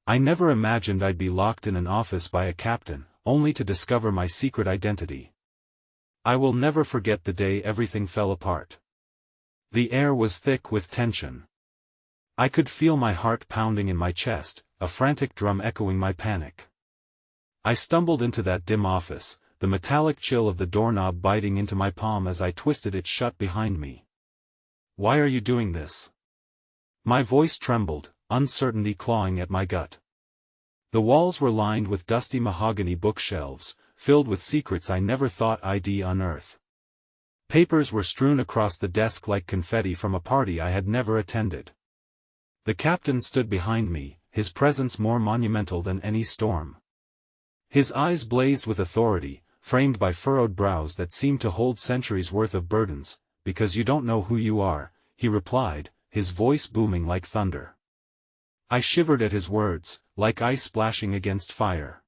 I never imagined I'd be locked in an office by a captain, only to discover my secret identity. I will never forget the day everything fell apart. The air was thick with tension. I could feel my heart pounding in my chest, a frantic drum echoing my panic. I stumbled into that dim office, the metallic chill of the doorknob biting into my palm as I twisted it shut behind me. "Why are you doing this?" My voice trembled, uncertainty clawing at my gut. The walls were lined with dusty mahogany bookshelves, filled with secrets I never thought I'd unearth. Papers were strewn across the desk like confetti from a party I had never attended. The captain stood behind me, his presence more monumental than any storm. His eyes blazed with authority, framed by furrowed brows that seemed to hold centuries' worth of burdens. "Because you don't know who you are," he replied, his voice booming like thunder. I shivered at his words, like ice splashing against fire.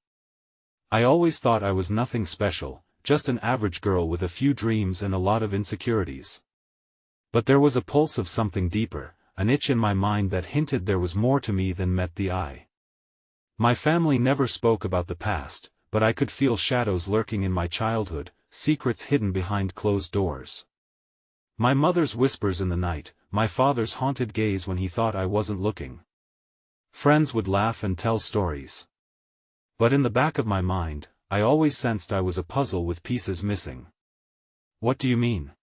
I always thought I was nothing special, just an average girl with a few dreams and a lot of insecurities. But there was a pulse of something deeper, an itch in my mind that hinted there was more to me than met the eye. My family never spoke about the past, but I could feel shadows lurking in my childhood, secrets hidden behind closed doors. My mother's whispers in the night, my father's haunted gaze when he thought I wasn't looking. Friends would laugh and tell stories. But in the back of my mind, I always sensed I was a puzzle with pieces missing. "What do you mean?"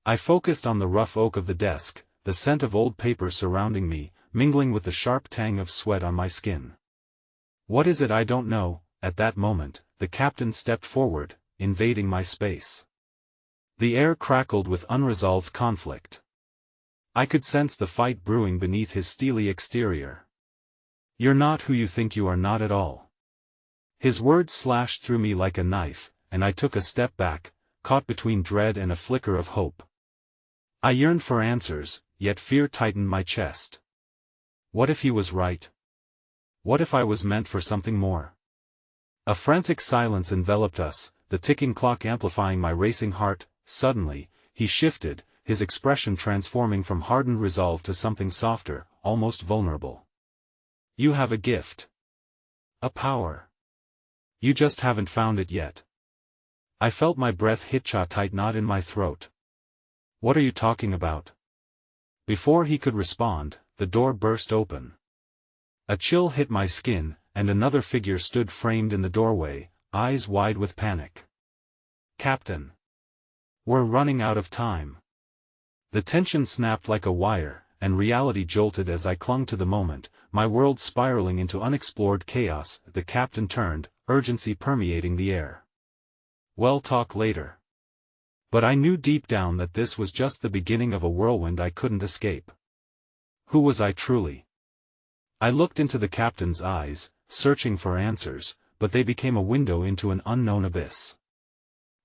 I focused on the rough oak of the desk, the scent of old paper surrounding me, mingling with the sharp tang of sweat on my skin. "What is it I don't know?" At that moment, the captain stepped forward, invading my space. The air crackled with unresolved conflict. I could sense the fight brewing beneath his steely exterior. "You're not who you think you are, not at all." His words slashed through me like a knife, and I took a step back, caught between dread and a flicker of hope. I yearned for answers, yet fear tightened my chest. What if he was right? What if I was meant for something more? A frantic silence enveloped us, the ticking clock amplifying my racing heart. Suddenly, he shifted, his expression transforming from hardened resolve to something softer, almost vulnerable. "You have a gift. A power. You just haven't found it yet." I felt my breath hitch a tight knot in my throat. "What are you talking about?" Before he could respond, the door burst open. A chill hit my skin, and another figure stood framed in the doorway, eyes wide with panic. "Captain. We're running out of time." The tension snapped like a wire, and reality jolted as I clung to the moment, my world spiraling into unexplored chaos. The captain turned, urgency permeating the air. "We'll talk later." But I knew deep down that this was just the beginning of a whirlwind I couldn't escape. Who was I truly? I looked into the captain's eyes, searching for answers, but they became a window into an unknown abyss.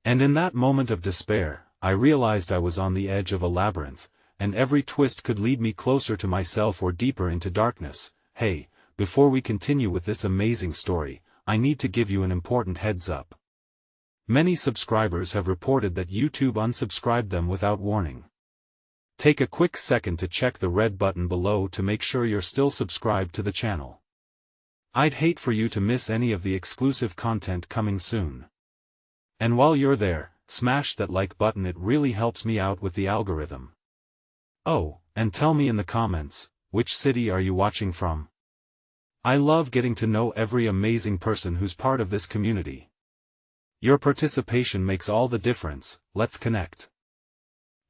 And in that moment of despair, I realized I was on the edge of a labyrinth, and every twist could lead me closer to myself or deeper into darkness. Hey, before we continue with this amazing story, I need to give you an important heads up. Many subscribers have reported that YouTube unsubscribed them without warning. Take a quick second to check the red button below to make sure you're still subscribed to the channel. I'd hate for you to miss any of the exclusive content coming soon. And while you're there, smash that like button, it really helps me out with the algorithm. Oh, and tell me in the comments, which city are you watching from? I love getting to know every amazing person who's part of this community. Your participation makes all the difference. Let's connect.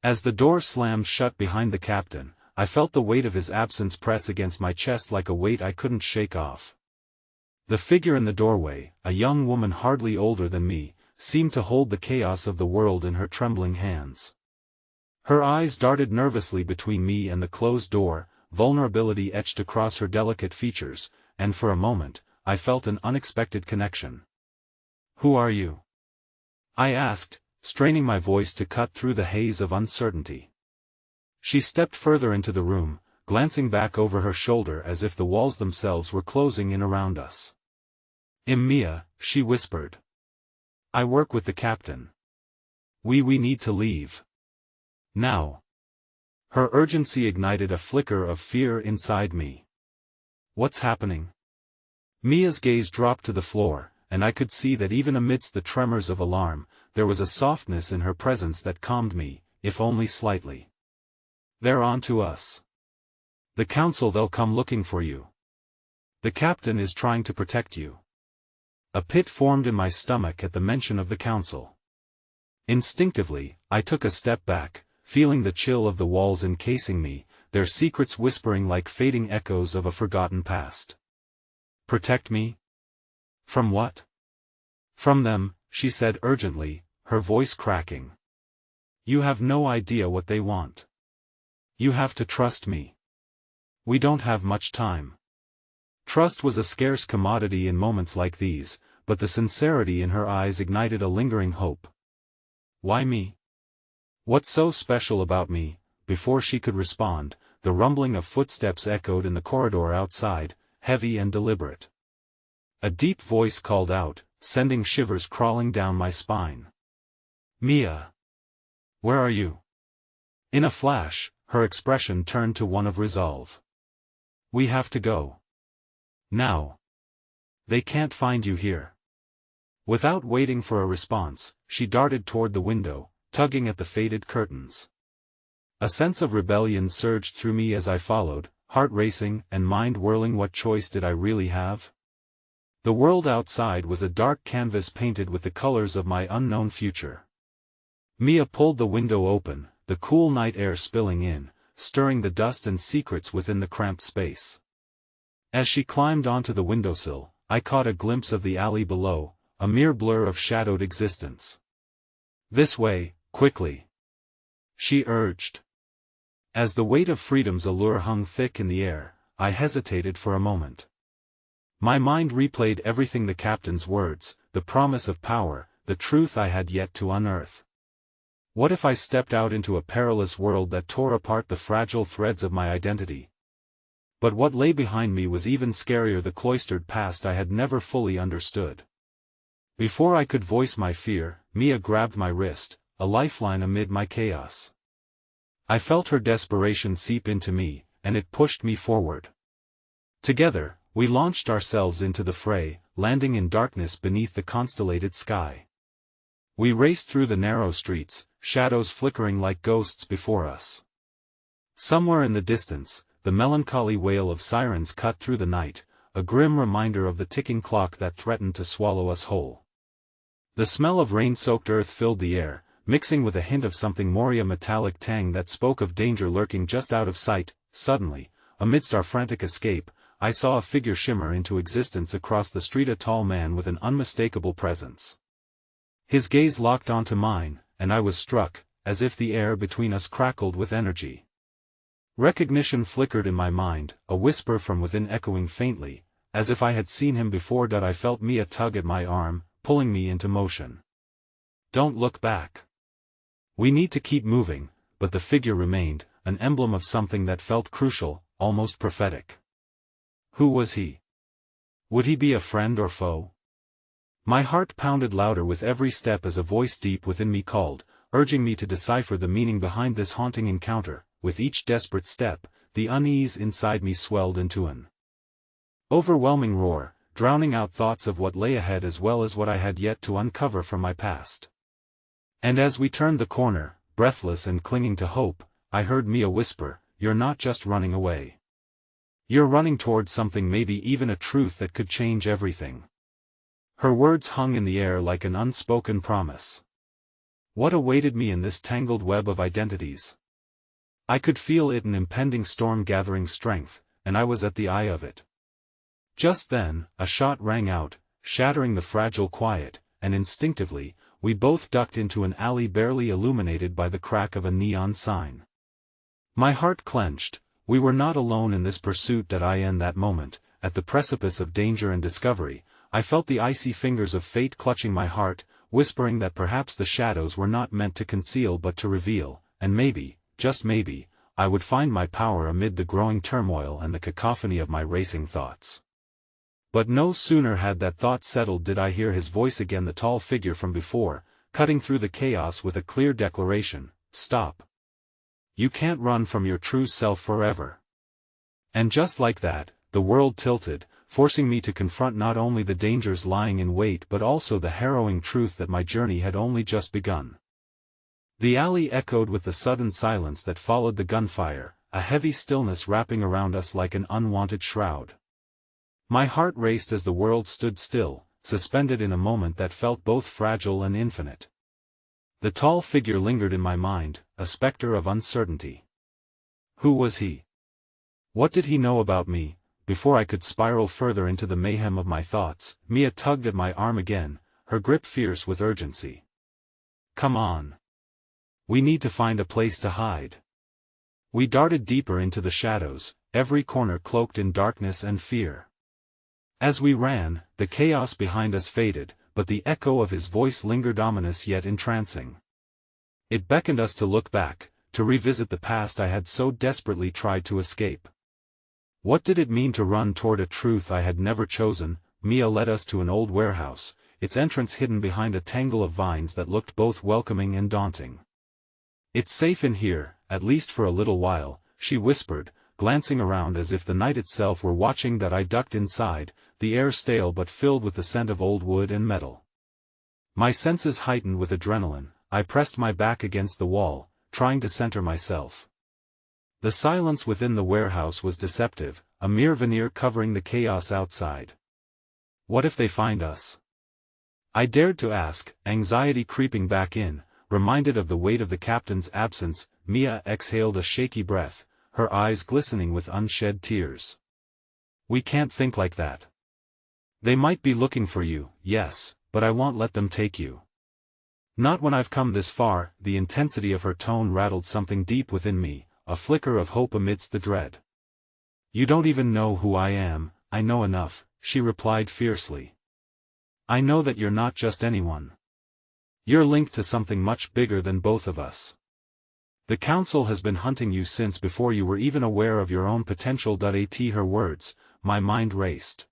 As the door slammed shut behind the captain, I felt the weight of his absence press against my chest like a weight I couldn't shake off. The figure in the doorway, a young woman hardly older than me, seemed to hold the chaos of the world in her trembling hands. Her eyes darted nervously between me and the closed door, vulnerability etched across her delicate features, and for a moment, I felt an unexpected connection. "Who are you?" I asked, straining my voice to cut through the haze of uncertainty. She stepped further into the room, glancing back over her shoulder as if the walls themselves were closing in around us. "Mia," she whispered. "I work with the captain. We need to leave. Now." Her urgency ignited a flicker of fear inside me. "What's happening?" Mia's gaze dropped to the floor, and I could see that even amidst the tremors of alarm, there was a softness in her presence that calmed me, if only slightly. "They're on to us. The council, they'll come looking for you. The captain is trying to protect you." A pit formed in my stomach at the mention of the council. Instinctively, I took a step back, feeling the chill of the walls encasing me, their secrets whispering like fading echoes of a forgotten past. "Protect me? From what?" "From them," she said urgently, her voice cracking. "You have no idea what they want. You have to trust me. We don't have much time." Trust was a scarce commodity in moments like these, but the sincerity in her eyes ignited a lingering hope. "Why me? What's so special about me?" Before she could respond, the rumbling of footsteps echoed in the corridor outside, heavy and deliberate. A deep voice called out, sending shivers crawling down my spine. "Mia! Where are you?" In a flash, her expression turned to one of resolve. "We have to go. Now. They can't find you here." Without waiting for a response, she darted toward the window, tugging at the faded curtains. A sense of rebellion surged through me as I followed, heart racing and mind whirling. What choice did I really have? The world outside was a dark canvas painted with the colors of my unknown future. Mia pulled the window open, the cool night air spilling in, stirring the dust and secrets within the cramped space. As she climbed onto the windowsill, I caught a glimpse of the alley below, a mere blur of shadowed existence. "This way, quickly," she urged. As the weight of freedom's allure hung thick in the air, I hesitated for a moment. My mind replayed everything: the captain's words, the promise of power, the truth I had yet to unearth. What if I stepped out into a perilous world that tore apart the fragile threads of my identity? But what lay behind me was even scarier: the cloistered past I had never fully understood. Before I could voice my fear, Mia grabbed my wrist, a lifeline amid my chaos. I felt her desperation seep into me, and it pushed me forward. Together, we launched ourselves into the fray, landing in darkness beneath the constellated sky. We raced through the narrow streets, shadows flickering like ghosts before us. Somewhere in the distance, the melancholy wail of sirens cut through the night, a grim reminder of the ticking clock that threatened to swallow us whole. The smell of rain-soaked earth filled the air, mixing with a hint of something more, a metallic tang that spoke of danger lurking just out of sight. Suddenly, amidst our frantic escape, I saw a figure shimmer into existence across the street, a tall man with an unmistakable presence. His gaze locked onto mine, and I was struck, as if the air between us crackled with energy. Recognition flickered in my mind, a whisper from within echoing faintly, as if I had seen him before. I felt Mia tug at my arm, pulling me into motion. "Don't look back. We need to keep moving," but the figure remained, an emblem of something that felt crucial, almost prophetic. Who was he? Would he be a friend or foe? My heart pounded louder with every step as a voice deep within me called, urging me to decipher the meaning behind this haunting encounter. With each desperate step, the unease inside me swelled into an overwhelming roar, drowning out thoughts of what lay ahead as well as what I had yet to uncover from my past. And as we turned the corner, breathless and clinging to hope, I heard Mia whisper, "You're not just running away. You're running towards something, maybe even a truth that could change everything." Her words hung in the air like an unspoken promise. What awaited me in this tangled web of identities? I could feel it, an impending storm gathering strength, and I was at the eye of it. Just then, a shot rang out, shattering the fragile quiet, and instinctively, we both ducked into an alley barely illuminated by the crack of a neon sign. My heart clenched. We were not alone in this pursuit. In that moment, at the precipice of danger and discovery, I felt the icy fingers of fate clutching my heart, whispering that perhaps the shadows were not meant to conceal but to reveal, and maybe, just maybe, I would find my power amid the growing turmoil and the cacophony of my racing thoughts. But no sooner had that thought settled did I hear his voice again, the tall figure from before, cutting through the chaos with a clear declaration, "Stop. You can't run from your true self forever." And just like that, the world tilted, forcing me to confront not only the dangers lying in wait but also the harrowing truth that my journey had only just begun. The alley echoed with the sudden silence that followed the gunfire, a heavy stillness wrapping around us like an unwanted shroud. My heart raced as the world stood still, suspended in a moment that felt both fragile and infinite. The tall figure lingered in my mind, a specter of uncertainty. Who was he? What did he know about me? Before I could spiral further into the mayhem of my thoughts, Mia tugged at my arm again, her grip fierce with urgency. Come on. We need to find a place to hide. We darted deeper into the shadows, every corner cloaked in darkness and fear. As we ran, the chaos behind us faded, but the echo of his voice lingered ominous yet entrancing. It beckoned us to look back, to revisit the past I had so desperately tried to escape. What did it mean to run toward a truth I had never chosen? Mia led us to an old warehouse, its entrance hidden behind a tangle of vines that looked both welcoming and daunting. It's safe in here, at least for a little while, she whispered, glancing around as if the night itself were watching. That I ducked inside, the air stale but filled with the scent of old wood and metal. My senses heightened with adrenaline, I pressed my back against the wall, trying to center myself. The silence within the warehouse was deceptive, a mere veneer covering the chaos outside. What if they find us? I dared to ask, anxiety creeping back in, reminded of the weight of the captain's absence. Mia exhaled a shaky breath, her eyes glistening with unshed tears. We can't think like that. They might be looking for you, yes, but I won't let them take you. Not when I've come this far. The intensity of her tone rattled something deep within me, a flicker of hope amidst the dread. You don't even know who I am. I know enough, she replied fiercely. I know that you're not just anyone. You're linked to something much bigger than both of us. The council has been hunting you since before you were even aware of your own potential. At her words, my mind raced.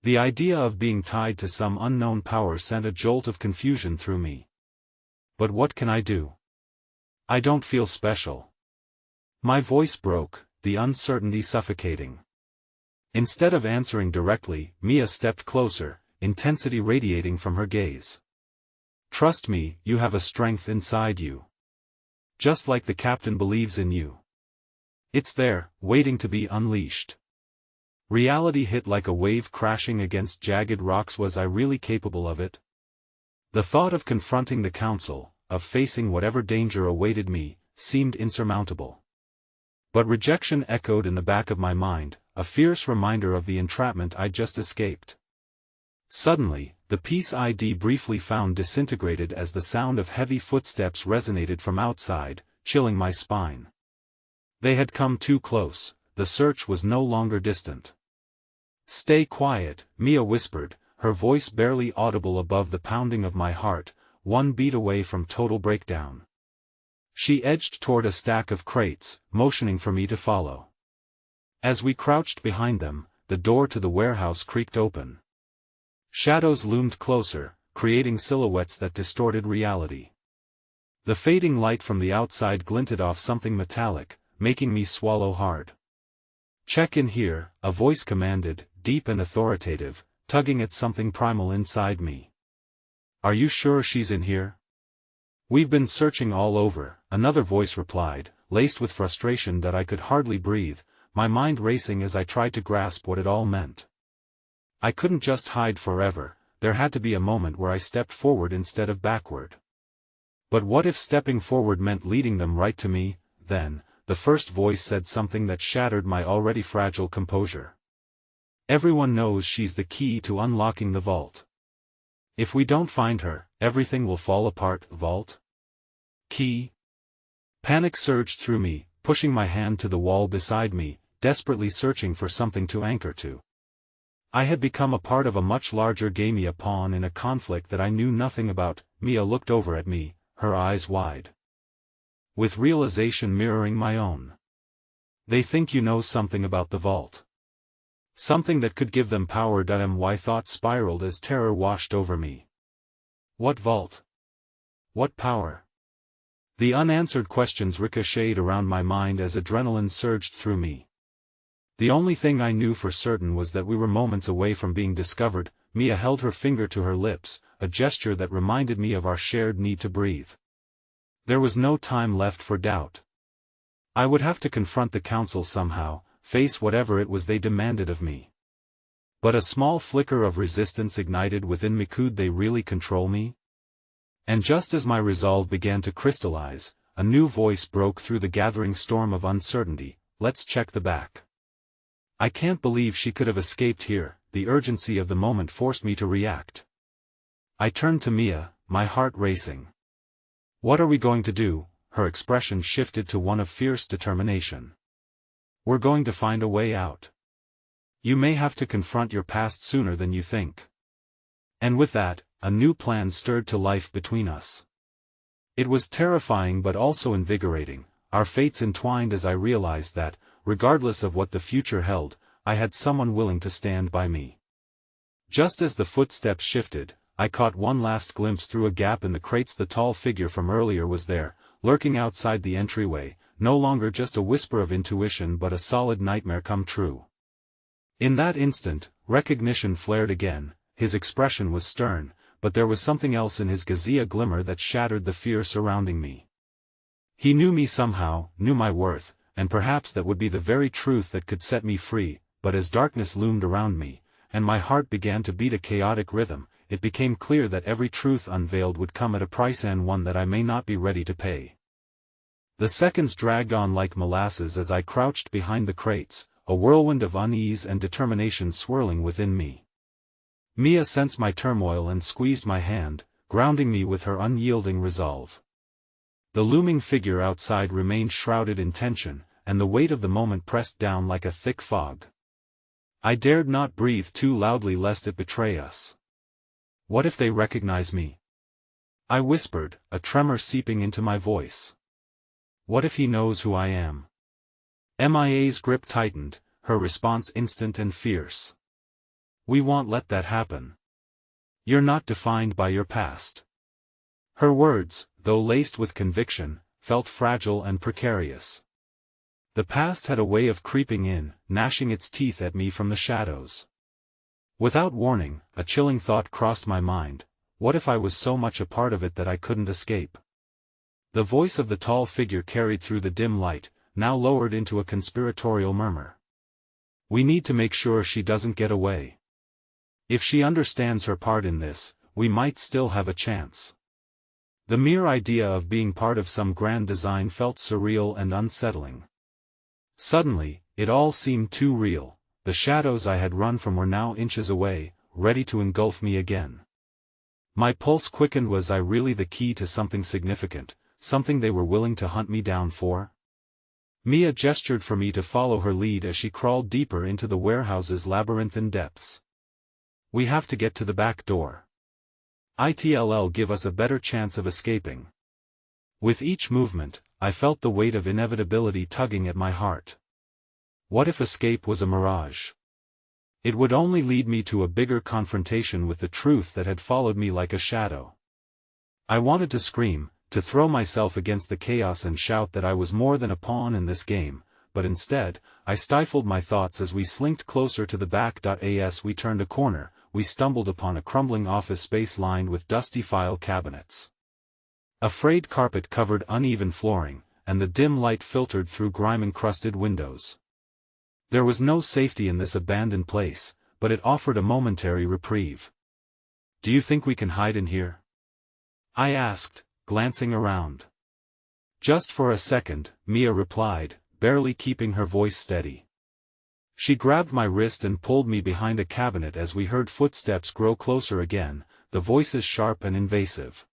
The idea of being tied to some unknown power sent a jolt of confusion through me. But what can I do? I don't feel special. My voice broke, the uncertainty suffocating. Instead of answering directly, Mia stepped closer, intensity radiating from her gaze. Trust me, you have a strength inside you. Just like the captain believes in you. It's there, waiting to be unleashed. Reality hit like a wave crashing against jagged rocks. Was I really capable of it? The thought of confronting the council, of facing whatever danger awaited me, seemed insurmountable. But rejection echoed in the back of my mind, a fierce reminder of the entrapment I'd just escaped. Suddenly, the peace I'd briefly found disintegrated as the sound of heavy footsteps resonated from outside, chilling my spine. They had come too close, the search was no longer distant. Stay quiet, Mia whispered, her voice barely audible above the pounding of my heart, one beat away from total breakdown. She edged toward a stack of crates, motioning for me to follow. As we crouched behind them, the door to the warehouse creaked open. Shadows loomed closer, creating silhouettes that distorted reality. The fading light from the outside glinted off something metallic, making me swallow hard. Check in here, a voice commanded, deep and authoritative, tugging at something primal inside me. Are you sure she's in here? We've been searching all over, another voice replied, laced with frustration that I could hardly breathe, my mind racing as I tried to grasp what it all meant. I couldn't just hide forever, there had to be a moment where I stepped forward instead of backward. But what if stepping forward meant leading them right to me? Then, the first voice said something that shattered my already fragile composure. Everyone knows she's the key to unlocking the vault. If we don't find her, everything will fall apart. Vault? Key? Panic surged through me, pushing my hand to the wall beside me, desperately searching for something to anchor to. I had become a part of a much larger game, a pawn in a conflict that I knew nothing about. Mia looked over at me, her eyes wide, with realization mirroring my own. They think you know something about the vault. Something that could give them power. My thought spiraled as terror washed over me. What vault? What power? The unanswered questions ricocheted around my mind as adrenaline surged through me. The only thing I knew for certain was that we were moments away from being discovered. Mia held her finger to her lips, a gesture that reminded me of our shared need to breathe. There was no time left for doubt. I would have to confront the council somehow, face whatever it was they demanded of me. But a small flicker of resistance ignited within me. Could they really control me? And just as my resolve began to crystallize, a new voice broke through the gathering storm of uncertainty. Let's check the back. I can't believe she could have escaped here. The urgency of the moment forced me to react. I turned to Mia, my heart racing. What are we going to do? Her expression shifted to one of fierce determination. We're going to find a way out. You may have to confront your past sooner than you think. And with that, a new plan stirred to life between us. It was terrifying but also invigorating, our fates entwined as I realized that, regardless of what the future held, I had someone willing to stand by me. Just as the footsteps shifted, I caught one last glimpse through a gap in the crates. The tall figure from earlier was there, lurking outside the entryway, no longer just a whisper of intuition but a solid nightmare come true. In that instant, recognition flared again. His expression was stern, but there was something else in his gaze, a glimmer that shattered the fear surrounding me. He knew me somehow, knew my worth, and perhaps that would be the very truth that could set me free. But as darkness loomed around me, and my heart began to beat a chaotic rhythm, it became clear that every truth unveiled would come at a price, and one that I may not be ready to pay. The seconds dragged on like molasses as I crouched behind the crates, a whirlwind of unease and determination swirling within me. Mia sensed my turmoil and squeezed my hand, grounding me with her unyielding resolve. The looming figure outside remained shrouded in tension, and the weight of the moment pressed down like a thick fog. I dared not breathe too loudly lest it betray us. What if they recognize me? I whispered, a tremor seeping into my voice. What if he knows who I am? Mia's grip tightened, her response instant and fierce. We won't let that happen. You're not defined by your past. Her words, though laced with conviction, felt fragile and precarious. The past had a way of creeping in, gnashing its teeth at me from the shadows. Without warning, a chilling thought crossed my mind. What if I was so much a part of it that I couldn't escape? The voice of the tall figure carried through the dim light, now lowered into a conspiratorial murmur. We need to make sure she doesn't get away. If she understands her part in this, we might still have a chance. The mere idea of being part of some grand design felt surreal and unsettling. Suddenly, it all seemed too real. The shadows I had run from were now inches away, ready to engulf me again. My pulse quickened. Was I really the key to something significant, something they were willing to hunt me down for? Mia gestured for me to follow her lead as she crawled deeper into the warehouse's labyrinthine depths. We have to get to the back door. It'll give us a better chance of escaping. With each movement, I felt the weight of inevitability tugging at my heart. What if escape was a mirage? It would only lead me to a bigger confrontation with the truth that had followed me like a shadow. I wanted to scream, to throw myself against the chaos and shout that I was more than a pawn in this game, but instead, I stifled my thoughts as we slinked closer to the back. As we turned a corner, we stumbled upon a crumbling office space lined with dusty file cabinets. A frayed carpet covered uneven flooring, and the dim light filtered through grime-encrusted windows. There was no safety in this abandoned place, but it offered a momentary reprieve. Do you think we can hide in here? I asked, glancing around. Just for a second, Mia replied, barely keeping her voice steady. She grabbed my wrist and pulled me behind a cabinet as we heard footsteps grow closer again, the voices sharp and invasive.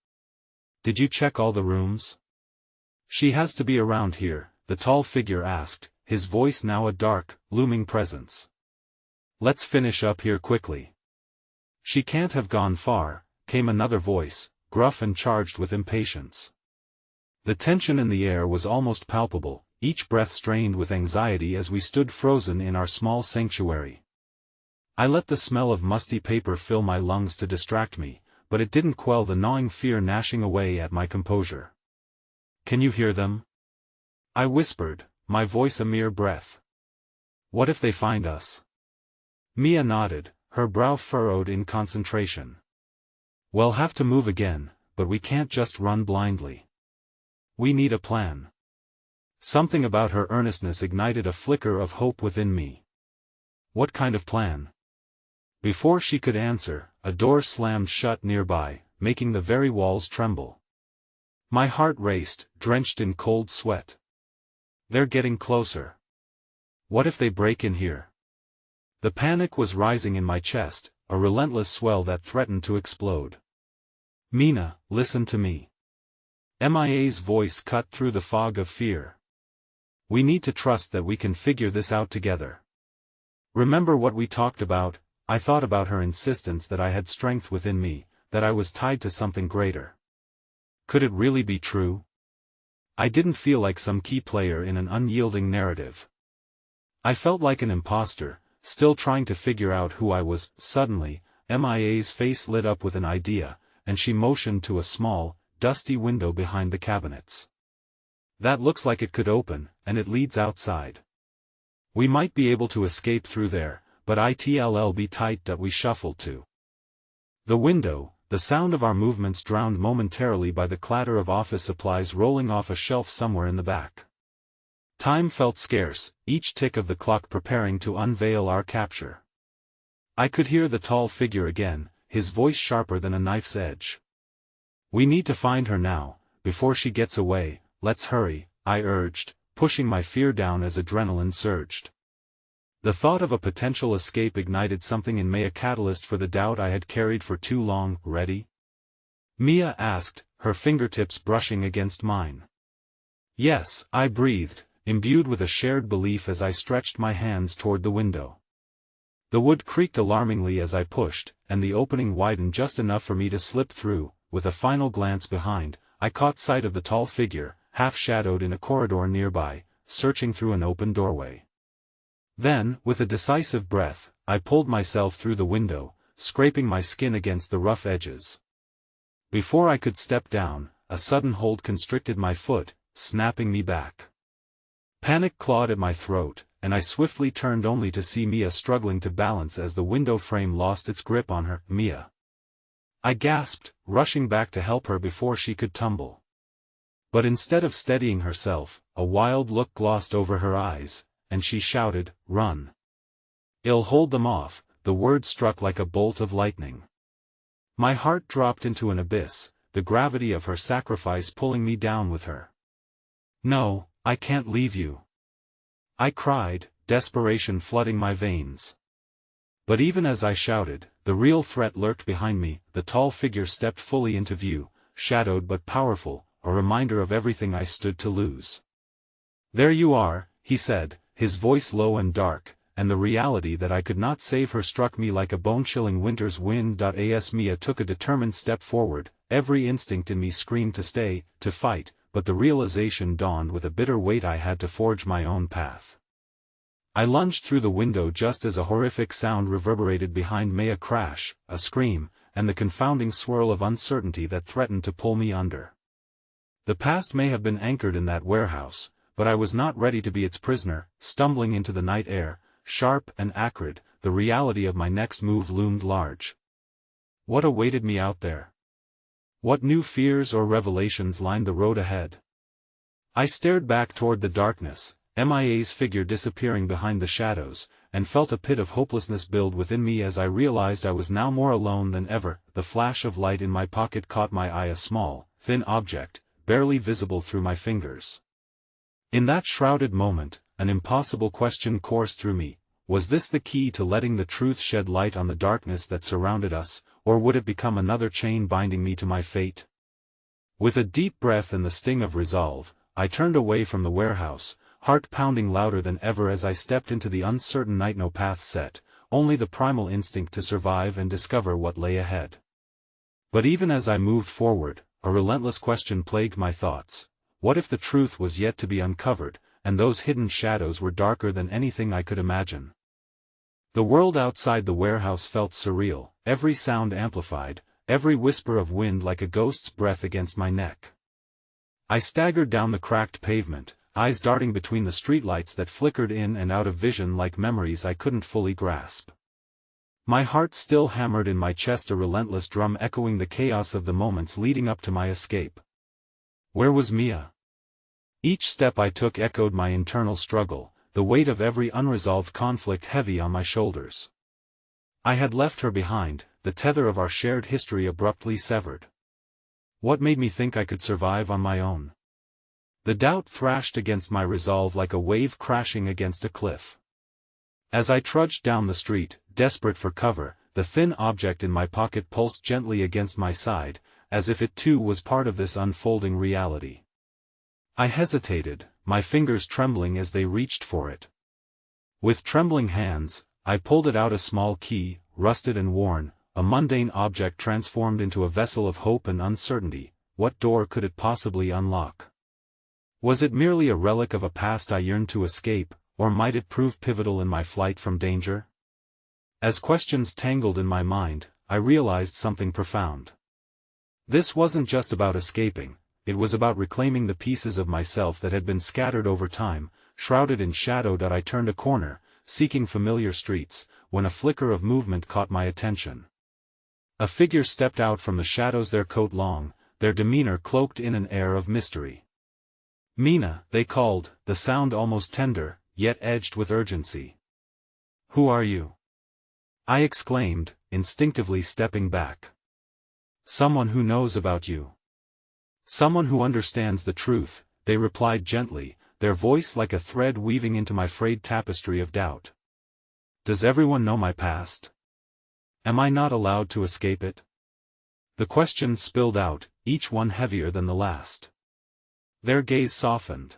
Did you check all the rooms? She has to be around here, the tall figure asked, his voice now a dark, looming presence. Let's finish up here quickly. She can't have gone far, came another voice, gruff and charged with impatience. The tension in the air was almost palpable, each breath strained with anxiety as we stood frozen in our small sanctuary. I let the smell of musty paper fill my lungs to distract me, but it didn't quell the gnawing fear gnashing away at my composure. Can you hear them? I whispered, my voice a mere breath. What if they find us? Mia nodded, her brow furrowed in concentration. We'll have to move again, but we can't just run blindly. We need a plan. Something about her earnestness ignited a flicker of hope within me. What kind of plan? Before she could answer, a door slammed shut nearby, making the very walls tremble. My heart raced, drenched in cold sweat. They're getting closer. What if they break in here? The panic was rising in my chest, a relentless swell that threatened to explode. Mina, listen to me. Mia's voice cut through the fog of fear. We need to trust that we can figure this out together. Remember what we talked about? I thought about her insistence that I had strength within me, that I was tied to something greater. Could it really be true? I didn't feel like some key player in an unyielding narrative. I felt like an imposter, still trying to figure out who I was. Suddenly, Mia's face lit up with an idea, and she motioned to a small, dusty window behind the cabinets. That looks like it could open, and it leads outside. We might be able to escape through there, but it'll be tight that we shuffled to. The window, the sound of our movements drowned momentarily by the clatter of office supplies rolling off a shelf somewhere in the back. Time felt scarce, each tick of the clock preparing to unveil our capture. I could hear the tall figure again, his voice sharper than a knife's edge. We need to find her now, before she gets away. Let's hurry, I urged, pushing my fear down as adrenaline surged. The thought of a potential escape ignited something in me, a catalyst for the doubt I had carried for too long. Ready? Mia asked, her fingertips brushing against mine. Yes, I breathed, imbued with a shared belief as I stretched my hands toward the window. The wood creaked alarmingly as I pushed, and the opening widened just enough for me to slip through. With a final glance behind, I caught sight of the tall figure, half-shadowed in a corridor nearby, searching through an open doorway. Then, with a decisive breath, I pulled myself through the window, scraping my skin against the rough edges. Before I could step down, a sudden hold constricted my foot, snapping me back. Panic clawed at my throat, and I swiftly turned only to see Mia struggling to balance as the window frame lost its grip on her. Mia! I gasped, rushing back to help her before she could tumble. But instead of steadying herself, a wild look glossed over her eyes, and she shouted, "Run! I'll hold them off." The word struck like a bolt of lightning. My heart dropped into an abyss, the gravity of her sacrifice pulling me down with her. "No, I can't leave you," I cried, desperation flooding my veins. But even as I shouted, the real threat lurked behind me. The tall figure stepped fully into view, shadowed but powerful, a reminder of everything I stood to lose. "There you are," he said, his voice low and dark, and the reality that I could not save her struck me like a bone-chilling winter's wind. As Mia took a determined step forward, every instinct in me screamed to stay, to fight, but the realization dawned with a bitter weight I had to forge my own path. I lunged through the window just as a horrific sound reverberated behind me, a crash, a scream, and the confounding swirl of uncertainty that threatened to pull me under. The past may have been anchored in that warehouse, but I was not ready to be its prisoner. Stumbling into the night air, sharp and acrid, the reality of my next move loomed large. What awaited me out there? What new fears or revelations lined the road ahead? I stared back toward the darkness, Mia's figure disappearing behind the shadows, and felt a pit of hopelessness build within me as I realized I was now more alone than ever. The flash of light in my pocket caught my eye, a small, thin object, barely visible through my fingers. In that shrouded moment, an impossible question coursed through me. Was this the key to letting the truth shed light on the darkness that surrounded us, or would it become another chain binding me to my fate? With a deep breath and the sting of resolve, I turned away from the warehouse, heart pounding louder than ever as I stepped into the uncertain night. No path set, only the primal instinct to survive and discover what lay ahead. But even as I moved forward, a relentless question plagued my thoughts. What if the truth was yet to be uncovered, and those hidden shadows were darker than anything I could imagine? The world outside the warehouse felt surreal, every sound amplified, every whisper of wind like a ghost's breath against my neck. I staggered down the cracked pavement, eyes darting between the streetlights that flickered in and out of vision like memories I couldn't fully grasp. My heart still hammered in my chest, a relentless drum echoing the chaos of the moments leading up to my escape. Where was Mia? Each step I took echoed my internal struggle, the weight of every unresolved conflict heavy on my shoulders. I had left her behind, the tether of our shared history abruptly severed. What made me think I could survive on my own? The doubt thrashed against my resolve like a wave crashing against a cliff. As I trudged down the street, desperate for cover, the thin object in my pocket pulsed gently against my side, as if it too was part of this unfolding reality. I hesitated, my fingers trembling as they reached for it. With trembling hands, I pulled it out, a small key, rusted and worn, a mundane object transformed into a vessel of hope and uncertainty. What door could it possibly unlock? Was it merely a relic of a past I yearned to escape, or might it prove pivotal in my flight from danger? As questions tangled in my mind, I realized something profound. This wasn't just about escaping, it was about reclaiming the pieces of myself that had been scattered over time, shrouded in shadow. I turned a corner, seeking familiar streets, when a flicker of movement caught my attention. A figure stepped out from the shadows, their coat long, their demeanor cloaked in an air of mystery. Mina, they called, the sound almost tender, yet edged with urgency. Who are you? I exclaimed, instinctively stepping back. Someone who knows about you. Someone who understands the truth, they replied gently, their voice like a thread weaving into my frayed tapestry of doubt. Does everyone know my past? Am I not allowed to escape it? The questions spilled out, each one heavier than the last. Their gaze softened.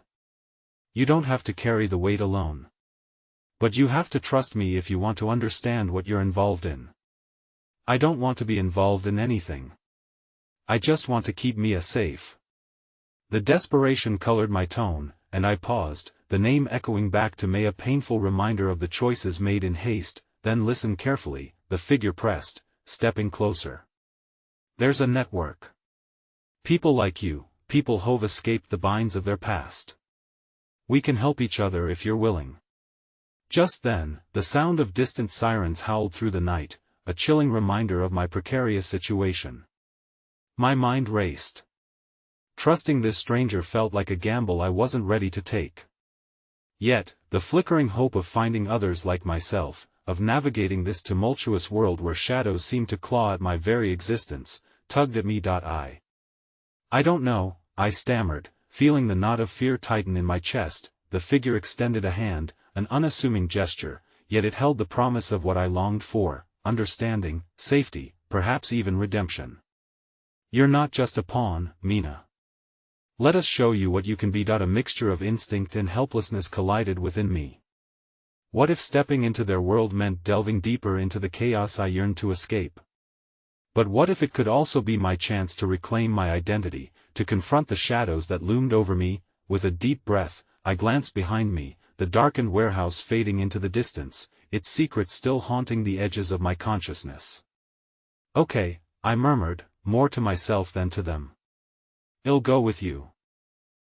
You don't have to carry the weight alone. But you have to trust me if you want to understand what you're involved in. I don't want to be involved in anything. I just want to keep Mia safe. The desperation colored my tone, and I paused, the name echoing back to me, a painful reminder of the choices made in haste. Then listen carefully, the figure pressed, stepping closer. There's a network. People like you, people who've escaped the binds of their past. We can help each other if you're willing. Just then, the sound of distant sirens howled through the night, a chilling reminder of my precarious situation. My mind raced. Trusting this stranger felt like a gamble I wasn't ready to take. Yet, the flickering hope of finding others like myself, of navigating this tumultuous world where shadows seemed to claw at my very existence, tugged at me. I don't know, I stammered, feeling the knot of fear tighten in my chest. The figure extended a hand, an unassuming gesture, yet it held the promise of what I longed for, understanding, safety, perhaps even redemption. You're not just a pawn, Mina. Let us show you what you can be. A mixture of instinct and helplessness collided within me. What if stepping into their world meant delving deeper into the chaos I yearned to escape? But what if it could also be my chance to reclaim my identity, to confront the shadows that loomed over me? With a deep breath, I glanced behind me, the darkened warehouse fading into the distance, its secrets still haunting the edges of my consciousness. Okay, I murmured, more to myself than to them. I'll go with you.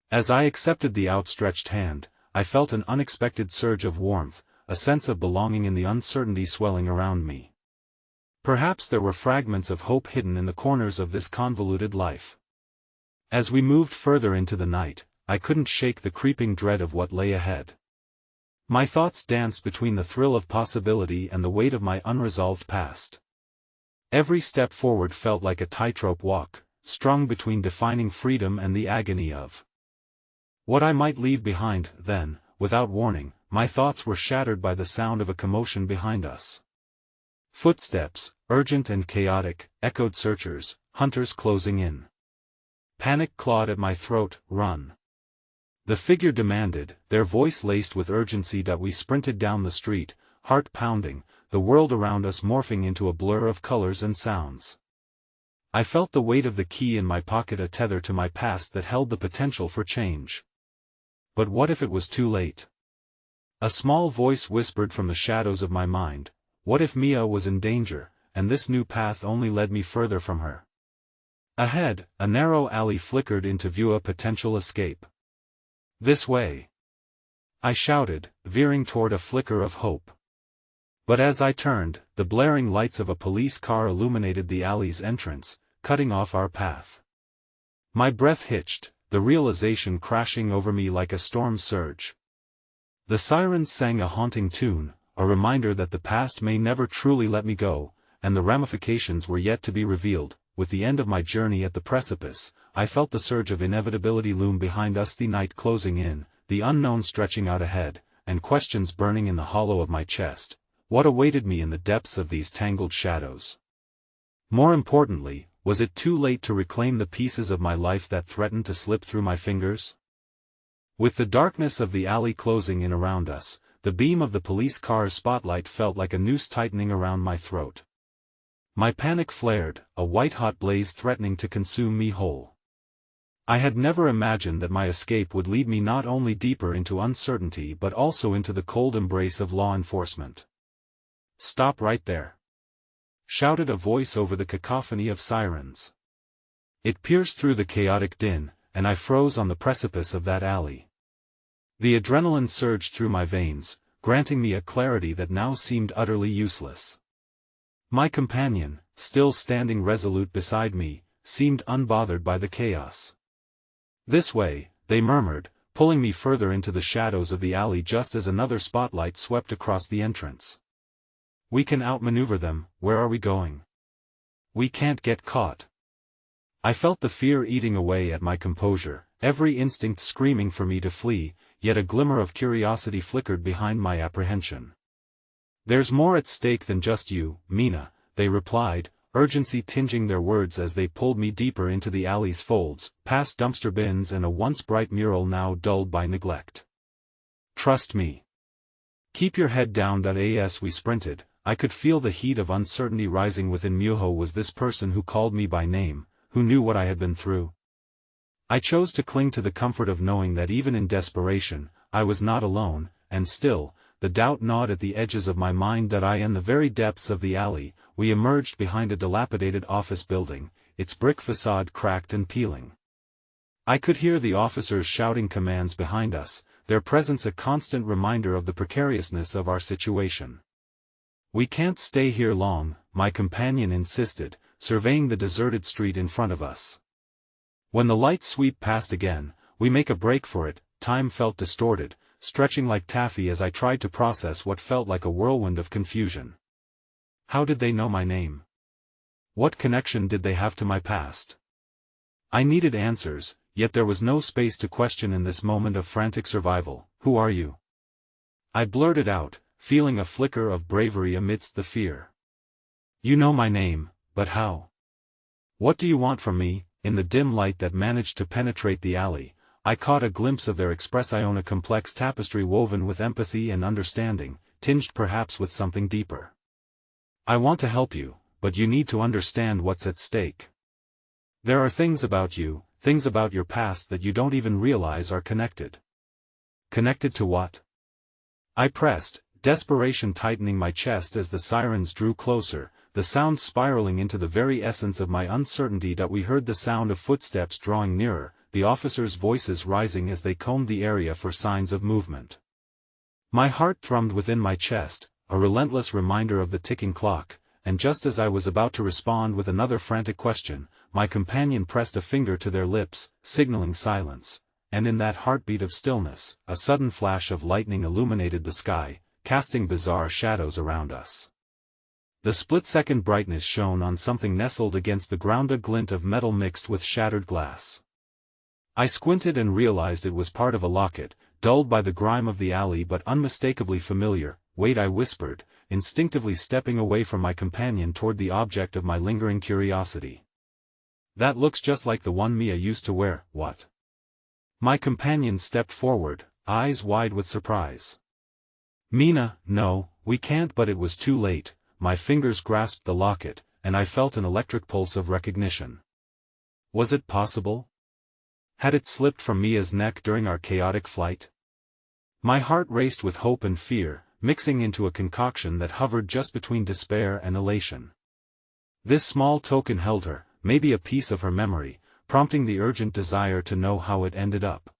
As I accepted the outstretched hand, I felt an unexpected surge of warmth, a sense of belonging in the uncertainty swelling around me. Perhaps there were fragments of hope hidden in the corners of this convoluted life. As we moved further into the night, I couldn't shake the creeping dread of what lay ahead. My thoughts danced between the thrill of possibility and the weight of my unresolved past. Every step forward felt like a tightrope walk, strung between defining freedom and the agony of what I might leave behind. Then, without warning, my thoughts were shattered by the sound of a commotion behind us. Footsteps, urgent and chaotic, echoed, searchers, hunters closing in. Panic clawed at my throat. Run! The figure demanded, their voice laced with urgency. We sprinted down the street, heart pounding, the world around us morphing into a blur of colors and sounds. I felt the weight of the key in my pocket, a tether to my past that held the potential for change. But what if it was too late? A small voice whispered from the shadows of my mind, what if Mia was in danger, and this new path only led me further from her? Ahead, a narrow alley flickered into view, a potential escape. This way, I shouted, veering toward a flicker of hope. But as I turned, the blaring lights of a police car illuminated the alley's entrance, cutting off our path. My breath hitched, the realization crashing over me like a storm surge. The sirens sang a haunting tune, a reminder that the past may never truly let me go, and the ramifications were yet to be revealed. With the end of my journey at the precipice, I felt the surge of inevitability loom behind us, the night closing in, the unknown stretching out ahead, and questions burning in the hollow of my chest. What awaited me in the depths of these tangled shadows? More importantly, was it too late to reclaim the pieces of my life that threatened to slip through my fingers? With the darkness of the alley closing in around us, the beam of the police car's spotlight felt like a noose tightening around my throat. My panic flared, a white-hot blaze threatening to consume me whole. I had never imagined that my escape would lead me not only deeper into uncertainty but also into the cold embrace of law enforcement. "Stop right there!" shouted a voice over the cacophony of sirens. It pierced through the chaotic din, and I froze on the precipice of that alley. The adrenaline surged through my veins, granting me a clarity that now seemed utterly useless. My companion, still standing resolute beside me, seemed unbothered by the chaos. "This way," they murmured, pulling me further into the shadows of the alley just as another spotlight swept across the entrance. "We can outmaneuver them. Where are we going? We can't get caught." I felt the fear eating away at my composure, every instinct screaming for me to flee, yet a glimmer of curiosity flickered behind my apprehension. "There's more at stake than just you, Mina," they replied, urgency tinging their words as they pulled me deeper into the alley's folds, past dumpster bins and a once bright mural now dulled by neglect. "Trust me. Keep your head down." As we sprinted, I could feel the heat of uncertainty rising within me. Who was this person who called me by name, who knew what I had been through? I chose to cling to the comfort of knowing that even in desperation, I was not alone, and still, the doubt gnawed at the edges of my mind. In the very depths of the alley, we emerged behind a dilapidated office building, its brick facade cracked and peeling. I could hear the officers shouting commands behind us, their presence a constant reminder of the precariousness of our situation. "We can't stay here long," my companion insisted, surveying the deserted street in front of us. "When the lights sweep past again, we make a break for it." Time felt distorted, stretching like taffy as I tried to process what felt like a whirlwind of confusion. How did they know my name? What connection did they have to my past? I needed answers, yet there was no space to question in this moment of frantic survival. "Who are you?" I blurted out, feeling a flicker of bravery amidst the fear. "You know my name, but how? What do you want from me?" In the dim light that managed to penetrate the alley, I caught a glimpse of their expression, a complex tapestry woven with empathy and understanding, tinged perhaps with something deeper. "I want to help you, but you need to understand what's at stake. There are things about you, things about your past that you don't even realize are connected." "Connected to what?" I pressed, desperation tightening my chest as the sirens drew closer, the sound spiraling into the very essence of my uncertainty. We heard the sound of footsteps drawing nearer, the officers' voices rising as they combed the area for signs of movement. My heart thrummed within my chest, a relentless reminder of the ticking clock, and just as I was about to respond with another frantic question, my companion pressed a finger to their lips, signaling silence, and in that heartbeat of stillness, a sudden flash of lightning illuminated the sky, casting bizarre shadows around us. The split-second brightness shone on something nestled against the ground, a glint of metal mixed with shattered glass. I squinted and realized it was part of a locket, dulled by the grime of the alley but unmistakably familiar. "Wait," I whispered, instinctively stepping away from my companion toward the object of my lingering curiosity. "That looks just like the one Mia used to wear." "What?" My companion stepped forward, eyes wide with surprise. "Mina, no, we can't." But it was too late. My fingers grasped the locket, and I felt an electric pulse of recognition. Was it possible? Had it slipped from Mia's neck during our chaotic flight? My heart raced with hope and fear, mixing into a concoction that hovered just between despair and elation. This small token held her, maybe a piece of her memory, prompting the urgent desire to know how it ended up.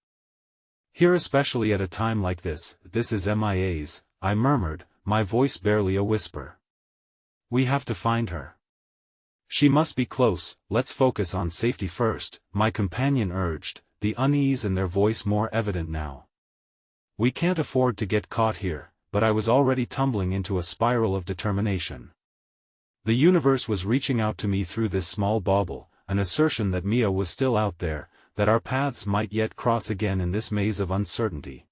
Here, especially at a time like this is MIA's, I murmured, my voice barely a whisper. We have to find her. She must be close, let's focus on safety first, my companion urged, the unease in their voice more evident now. We can't afford to get caught here, but I was already tumbling into a spiral of determination. The universe was reaching out to me through this small bauble, an assertion that Mia was still out there, that our paths might yet cross again in this maze of uncertainty.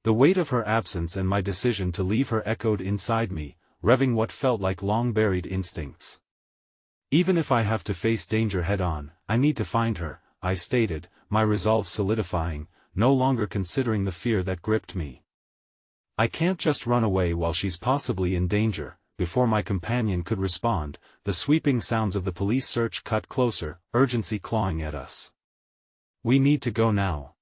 The weight of her absence and my decision to leave her echoed inside me, revving what felt like long-buried instincts. Even if I have to face danger head-on, I need to find her, I stated, my resolve solidifying, no longer considering the fear that gripped me. I can't just run away while she's possibly in danger. Before my companion could respond, the sweeping sounds of the police search cut closer, urgency clawing at us. We need to go now.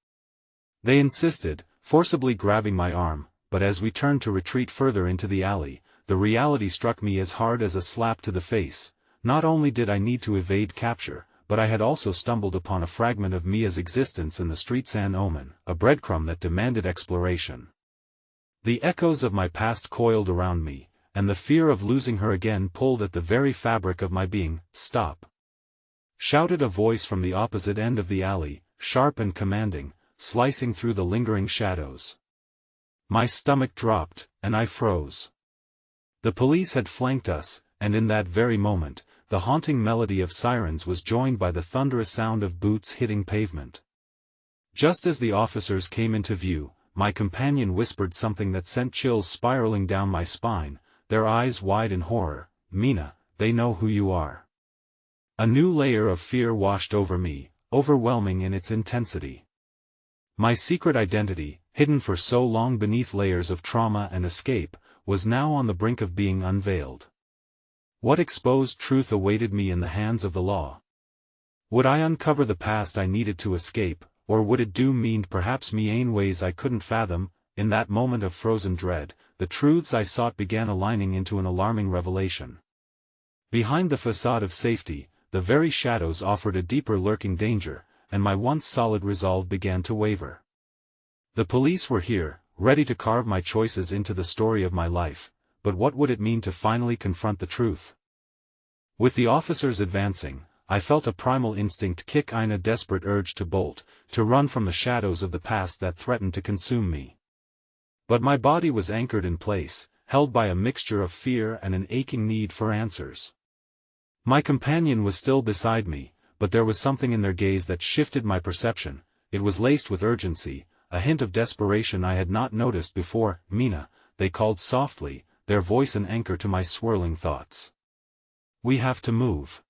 They insisted, forcibly grabbing my arm, but as we turned to retreat further into the alley, the reality struck me as hard as a slap to the face. Not only did I need to evade capture, but I had also stumbled upon a fragment of Mia's existence in the streets, an omen, a breadcrumb that demanded exploration. The echoes of my past coiled around me, and the fear of losing her again pulled at the very fabric of my being. Stop! Shouted a voice from the opposite end of the alley, sharp and commanding, slicing through the lingering shadows. My stomach dropped, and I froze. The police had flanked us, and in that very moment, the haunting melody of sirens was joined by the thunderous sound of boots hitting pavement. Just as the officers came into view, my companion whispered something that sent chills spiraling down my spine, their eyes wide in horror. Mina, they know who you are. A new layer of fear washed over me, overwhelming in its intensity. My secret identity, hidden for so long beneath layers of trauma and escape, was now on the brink of being unveiled. What exposed truth awaited me in the hands of the law? Would I uncover the past I needed to escape, or would it doom me perhaps in ways I couldn't fathom? In that moment of frozen dread, the truths I sought began aligning into an alarming revelation. Behind the facade of safety, the very shadows offered a deeper lurking danger, and my once solid resolve began to waver. The police were here, ready to carve my choices into the story of my life, but what would it mean to finally confront the truth? With the officers advancing, I felt a primal instinct kick in, a desperate urge to bolt, to run from the shadows of the past that threatened to consume me. But my body was anchored in place, held by a mixture of fear and an aching need for answers. My companion was still beside me, but there was something in their gaze that shifted my perception. It was laced with urgency, a hint of desperation I had not noticed before. Mina, they called softly, their voice an anchor to my swirling thoughts. We have to move.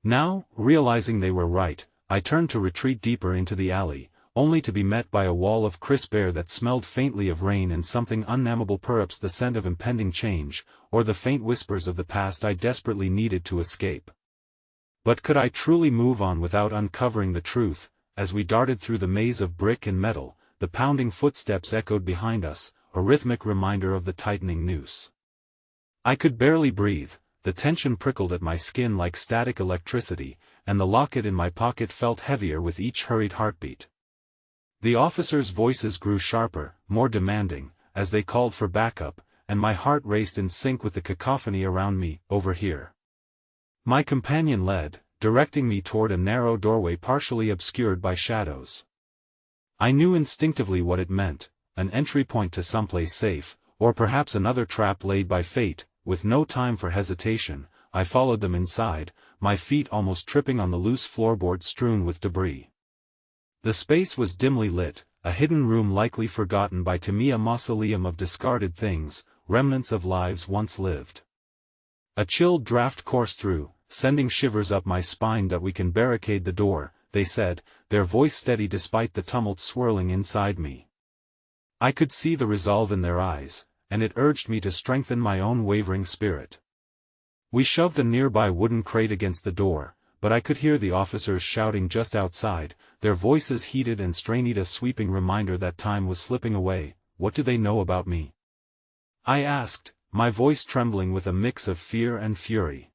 Now, realizing they were right, I turned to retreat deeper into the alley, only to be met by a wall of crisp air that smelled faintly of rain and something unnamable, perhaps the scent of impending change, or the faint whispers of the past I desperately needed to escape. But could I truly move on without uncovering the truth? As we darted through the maze of brick and metal, the pounding footsteps echoed behind us, a rhythmic reminder of the tightening noose. I could barely breathe, the tension prickled at my skin like static electricity, and the locket in my pocket felt heavier with each hurried heartbeat. The officers' voices grew sharper, more demanding, as they called for backup, and my heart raced in sync with the cacophony around me. Over here. My companion led, directing me toward a narrow doorway partially obscured by shadows. I knew instinctively what it meant, an entry point to someplace safe, or perhaps another trap laid by fate. With no time for hesitation, I followed them inside, my feet almost tripping on the loose floorboard strewn with debris. The space was dimly lit, a hidden room likely forgotten by Timmy, a mausoleum of discarded things, remnants of lives once lived. A chilled draft coursed through, sending shivers up my spine. That we can barricade the door, they said, their voice steady despite the tumult swirling inside me. I could see the resolve in their eyes, and it urged me to strengthen my own wavering spirit. We shoved a nearby wooden crate against the door, but I could hear the officers shouting just outside, their voices heated and strained, a sweeping reminder that time was slipping away. What do they know about me? I asked, my voice trembling with a mix of fear and fury.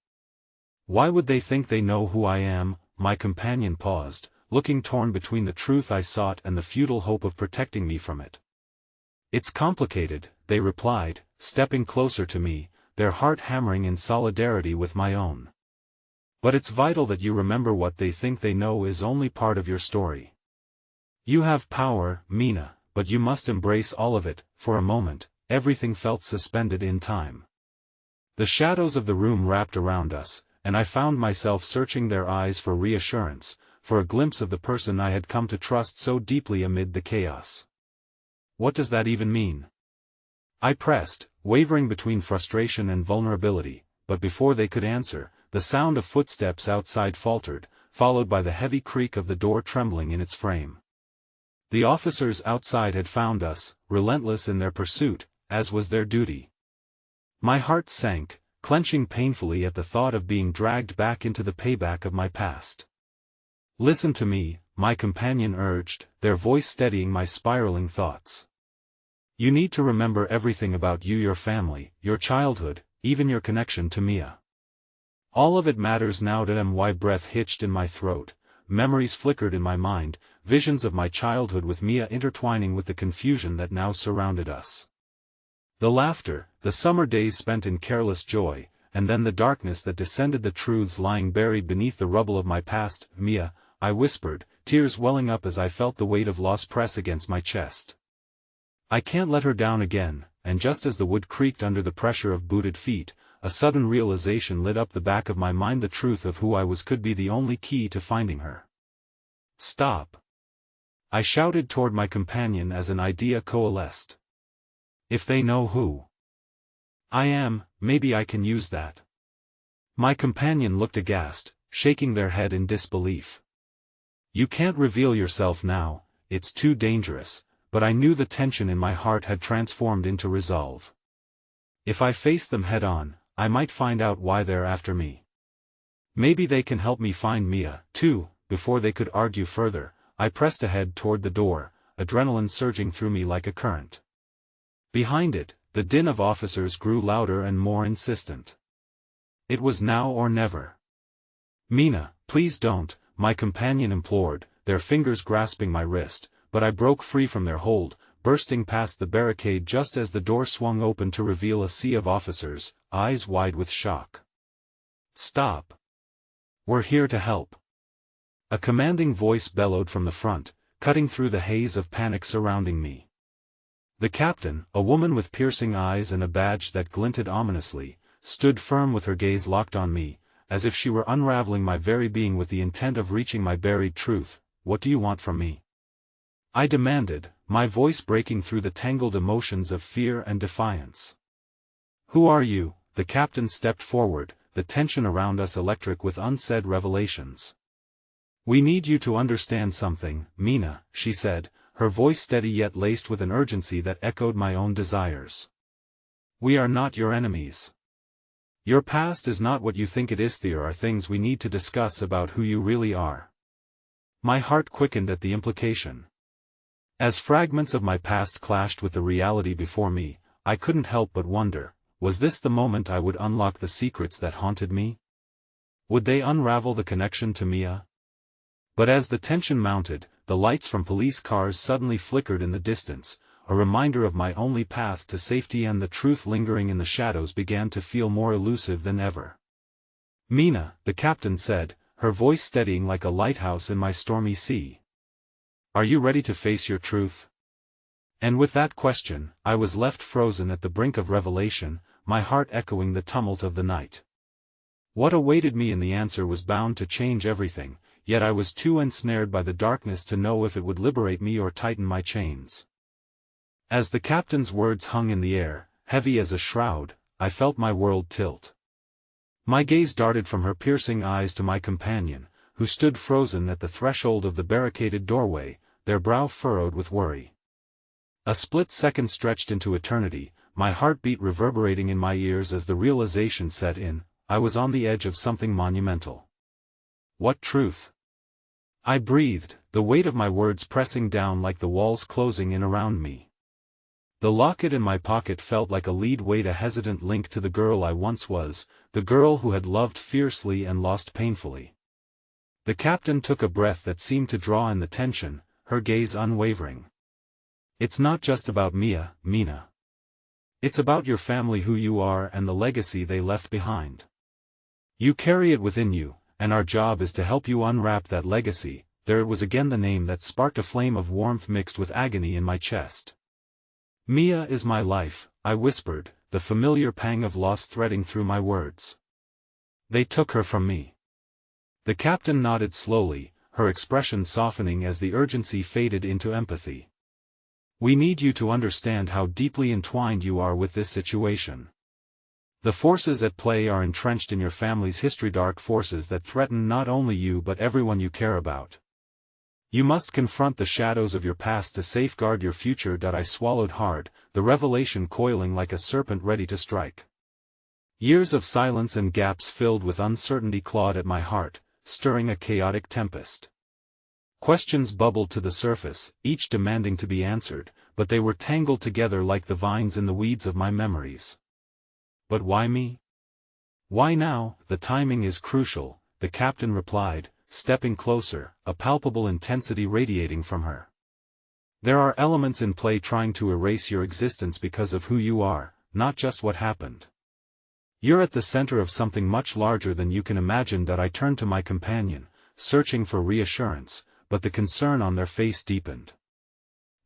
Why would they think they know who I am? My companion paused, looking torn between the truth I sought and the futile hope of protecting me from it. "It's complicated," they replied, stepping closer to me, their heart hammering in solidarity with my own. "But it's vital that you remember what they think they know is only part of your story. You have power, Mina, but you must embrace all of it." For a moment, everything felt suspended in time. The shadows of the room wrapped around us, and I found myself searching their eyes for reassurance, for a glimpse of the person I had come to trust so deeply amid the chaos. "What does that even mean?" I pressed, wavering between frustration and vulnerability, but before they could answer, the sound of footsteps outside faltered, followed by the heavy creak of the door trembling in its frame. The officers outside had found us, relentless in their pursuit, as was their duty. My heart sank, clenching painfully at the thought of being dragged back into the payback of my past. "Listen to me," my companion urged, their voice steadying my spiraling thoughts. "You need to remember everything about you, your family, your childhood, even your connection to Mia. All of it matters now." My breath hitched in my throat, memories flickered in my mind, visions of my childhood with Mia intertwining with the confusion that now surrounded us. The laughter, the summer days spent in careless joy, and then the darkness that descended, the truths lying buried beneath the rubble of my past. "Mia," I whispered, tears welling up as I felt the weight of loss press against my chest. "I can't let her down again." And just as the wood creaked under the pressure of booted feet, a sudden realization lit up the back of my mind. The truth of who I was could be the only key to finding her. "Stop!" I shouted toward my companion as an idea coalesced. "If they know who I am, maybe I can use that." My companion looked aghast, shaking their head in disbelief. "You can't reveal yourself now, it's too dangerous," but I knew the tension in my heart had transformed into resolve. If I faced them head-on, I might find out why they're after me. Maybe they can help me find Mia, too. Before they could argue further, I pressed ahead toward the door, adrenaline surging through me like a current. Behind it, the din of officers grew louder and more insistent. It was now or never. "Mina, please don't," my companion implored, their fingers grasping my wrist, but I broke free from their hold, bursting past the barricade just as the door swung open to reveal a sea of officers, eyes wide with shock. "Stop! We're here to help!" A commanding voice bellowed from the front, cutting through the haze of panic surrounding me. The captain, a woman with piercing eyes and a badge that glinted ominously, stood firm with her gaze locked on me, as if she were unraveling my very being with the intent of reaching my buried truth. "What do you want from me?" I demanded, my voice breaking through the tangled emotions of fear and defiance. "Who are you?" The captain stepped forward, the tension around us electric with unsaid revelations. "We need you to understand something, Mina," she said, her voice steady yet laced with an urgency that echoed my own desires. "We are not your enemies. Your past is not what you think it is. There are things we need to discuss about who you really are." My heart quickened at the implication. As fragments of my past clashed with the reality before me, I couldn't help but wonder, was this the moment I would unlock the secrets that haunted me? Would they unravel the connection to Mia? But as the tension mounted, the lights from police cars suddenly flickered in the distance, a reminder of my only path to safety, and the truth lingering in the shadows began to feel more elusive than ever. "Mina," the captain said, her voice steadying like a lighthouse in my stormy sea. "Are you ready to face your truth?" And with that question, I was left frozen at the brink of revelation, my heart echoing the tumult of the night. What awaited me in the answer was bound to change everything, yet I was too ensnared by the darkness to know if it would liberate me or tighten my chains. As the captain's words hung in the air, heavy as a shroud, I felt my world tilt. My gaze darted from her piercing eyes to my companion, who stood frozen at the threshold of the barricaded doorway, their brow furrowed with worry. A split second stretched into eternity, my heartbeat reverberating in my ears as the realization set in, I was on the edge of something monumental. "What truth?" I breathed, the weight of my words pressing down like the walls closing in around me. The locket in my pocket felt like a lead weight, a hesitant link to the girl I once was, the girl who had loved fiercely and lost painfully. The captain took a breath that seemed to draw in the tension, her gaze unwavering. It's not just about Mia, Mina. It's about your family, who you are, and the legacy they left behind. You carry it within you, and our job is to help you unwrap that legacy. There it was again, the name that sparked a flame of warmth mixed with agony in my chest. Mia is my life, I whispered, the familiar pang of loss threading through my words. They took her from me. The captain nodded slowly, her expression softening as the urgency faded into empathy. We need you to understand how deeply entwined you are with this situation. The forces at play are entrenched in your family's history, dark forces that threaten not only you but everyone you care about. You must confront the shadows of your past to safeguard your future. I swallowed hard, the revelation coiling like a serpent ready to strike. Years of silence and gaps filled with uncertainty clawed at my heart, stirring a chaotic tempest. Questions bubbled to the surface, each demanding to be answered, but they were tangled together like the vines in the weeds of my memories. But why me? Why now? The timing is crucial, the captain replied, stepping closer, a palpable intensity radiating from her. There are elements in play trying to erase your existence because of who you are, not just what happened. You're at the center of something much larger than you can imagine. I turned to my companion, searching for reassurance, but the concern on their face deepened.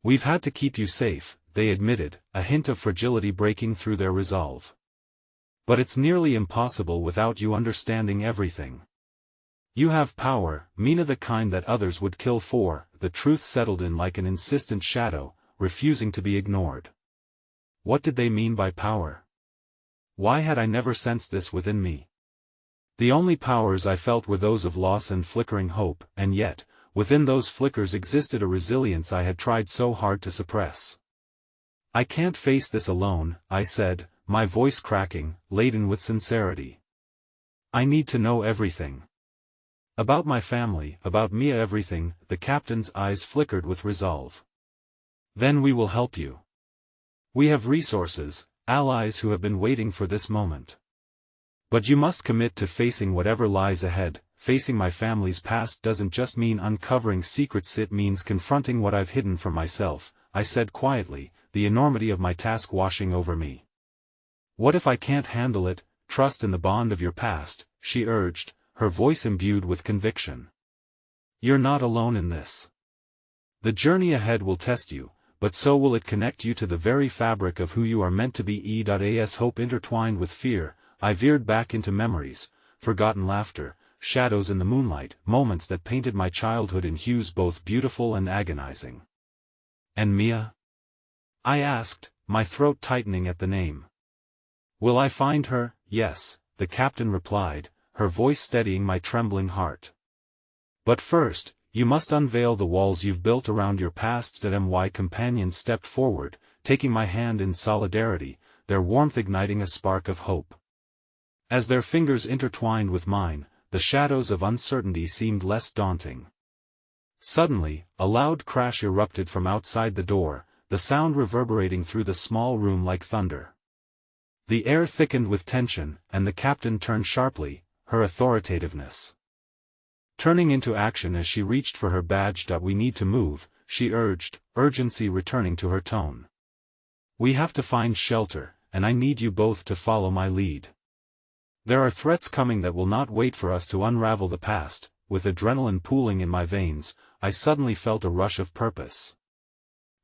We've had to keep you safe, they admitted, a hint of fragility breaking through their resolve. But it's nearly impossible without you understanding everything. You have power, Mina, the kind that others would kill for. The truth settled in like an insistent shadow, refusing to be ignored. What did they mean by power? Why had I never sensed this within me? The only powers I felt were those of loss and flickering hope, and yet, within those flickers existed a resilience I had tried so hard to suppress. I can't face this alone, I said, my voice cracking, laden with sincerity. I need to know everything. About my family, about Mia, everything. The captain's eyes flickered with resolve. Then we will help you. We have resources, allies who have been waiting for this moment. But you must commit to facing whatever lies ahead. Facing my family's past doesn't just mean uncovering secrets, it means confronting what I've hidden from myself, I said quietly, the enormity of my task washing over me. What if I can't handle it? Trust in the bond of your past, she urged, her voice imbued with conviction. You're not alone in this. The journey ahead will test you, but so will it connect you to the very fabric of who you are meant to be. As hope intertwined with fear, I veered back into memories, forgotten laughter, shadows in the moonlight, moments that painted my childhood in hues both beautiful and agonizing. And Mia? I asked, my throat tightening at the name. Will I find her? Yes, the captain replied, her voice steadying my trembling heart. But first, you must unveil the walls you've built around your past. My companions stepped forward, taking my hand in solidarity, their warmth igniting a spark of hope. As their fingers intertwined with mine, the shadows of uncertainty seemed less daunting. Suddenly, a loud crash erupted from outside the door, the sound reverberating through the small room like thunder. The air thickened with tension, and the captain turned sharply, her authoritativeness turning into action as she reached for her badge. We need to move, she urged, urgency returning to her tone. We have to find shelter, and I need you both to follow my lead. There are threats coming that will not wait for us to unravel the past. With adrenaline pooling in my veins, I suddenly felt a rush of purpose.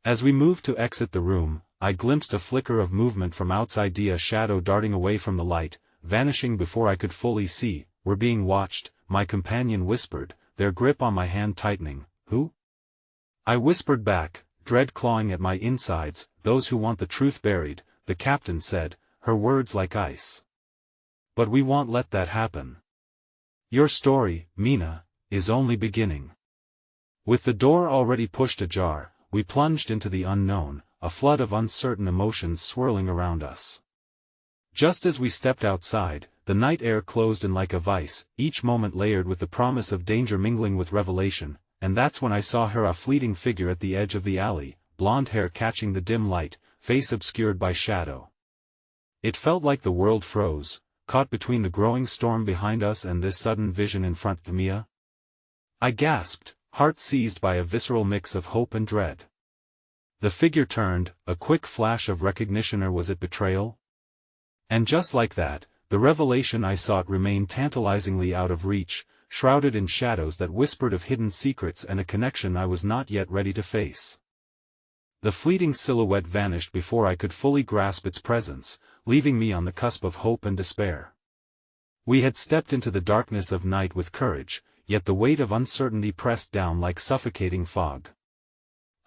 As we moved to exit the room, I glimpsed a flicker of movement from outside, a shadow darting away from the light, vanishing before I could fully see. We're being watched, my companion whispered, their grip on my hand tightening. Who? I whispered back, dread clawing at my insides. Those who want the truth buried, the captain said, her words like ice. But we won't let that happen. Your story, Mina, is only beginning. With the door already pushed ajar, we plunged into the unknown, a flood of uncertain emotions swirling around us. Just as we stepped outside, the night air closed in like a vice, each moment layered with the promise of danger mingling with revelation, and that's when I saw her, a fleeting figure at the edge of the alley, blonde hair catching the dim light, face obscured by shadow. It felt like the world froze, caught between the growing storm behind us and this sudden vision in front of Mia. I gasped, heart seized by a visceral mix of hope and dread. The figure turned, a quick flash of recognition, or was it betrayal? And just like that, the revelation I sought remained tantalizingly out of reach, shrouded in shadows that whispered of hidden secrets and a connection I was not yet ready to face. The fleeting silhouette vanished before I could fully grasp its presence, leaving me on the cusp of hope and despair. We had stepped into the darkness of night with courage, yet the weight of uncertainty pressed down like suffocating fog.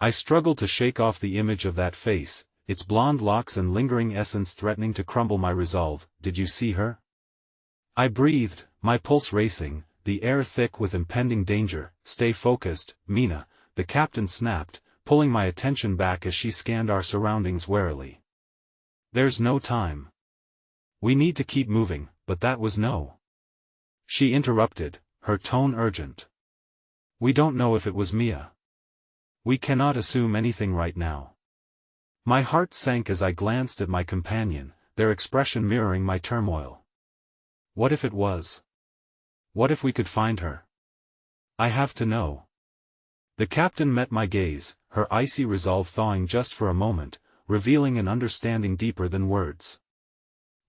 I struggled to shake off the image of that face, its blonde locks and lingering essence threatening to crumble my resolve. Did you see her? I breathed, my pulse racing, the air thick with impending danger. Stay focused, Mina, the captain snapped, pulling my attention back as she scanned our surroundings warily. There's no time. We need to keep moving, but that was no. She interrupted, her tone urgent. We don't know if it was Mia. We cannot assume anything right now. My heart sank as I glanced at my companion, their expression mirroring my turmoil. What if it was? What if we could find her? I have to know. The captain met my gaze, her icy resolve thawing just for a moment, revealing an understanding deeper than words.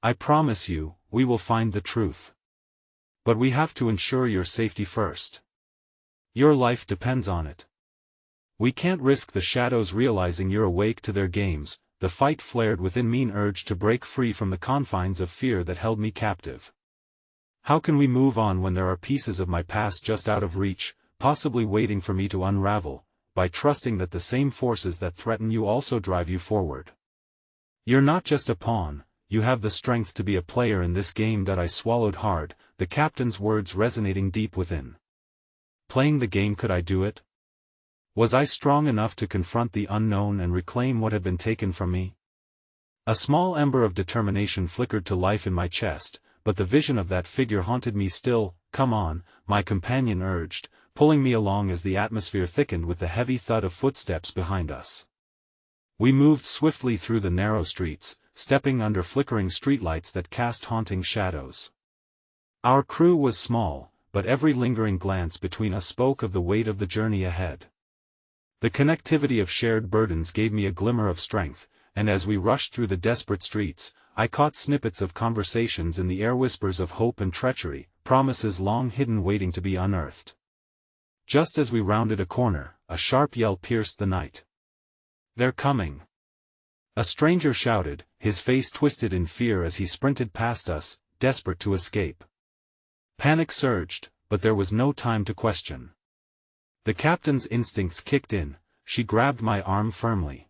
I promise you, we will find the truth. But we have to ensure your safety first. Your life depends on it. We can't risk the shadows realizing you're awake to their games. The fight flared within me, an urge to break free from the confines of fear that held me captive. How can we move on when there are pieces of my past just out of reach, possibly waiting for me to unravel, by trusting that the same forces that threaten you also drive you forward? You're not just a pawn, you have the strength to be a player in this game. That I swallowed hard, the captain's words resonating deep within. Playing the game, could I do it? Was I strong enough to confront the unknown and reclaim what had been taken from me? A small ember of determination flickered to life in my chest, but the vision of that figure haunted me still. Come on, my companion urged, pulling me along as the atmosphere thickened with the heavy thud of footsteps behind us. We moved swiftly through the narrow streets, stepping under flickering streetlights that cast haunting shadows. Our crew was small, but every lingering glance between us spoke of the weight of the journey ahead. The connectivity of shared burdens gave me a glimmer of strength, and as we rushed through the desperate streets, I caught snippets of conversations in the air, whispers of hope and treachery, promises long hidden waiting to be unearthed. Just as we rounded a corner, a sharp yell pierced the night. They're coming! A stranger shouted, his face twisted in fear as he sprinted past us, desperate to escape. Panic surged, but there was no time to question. The captain's instincts kicked in. She grabbed my arm firmly.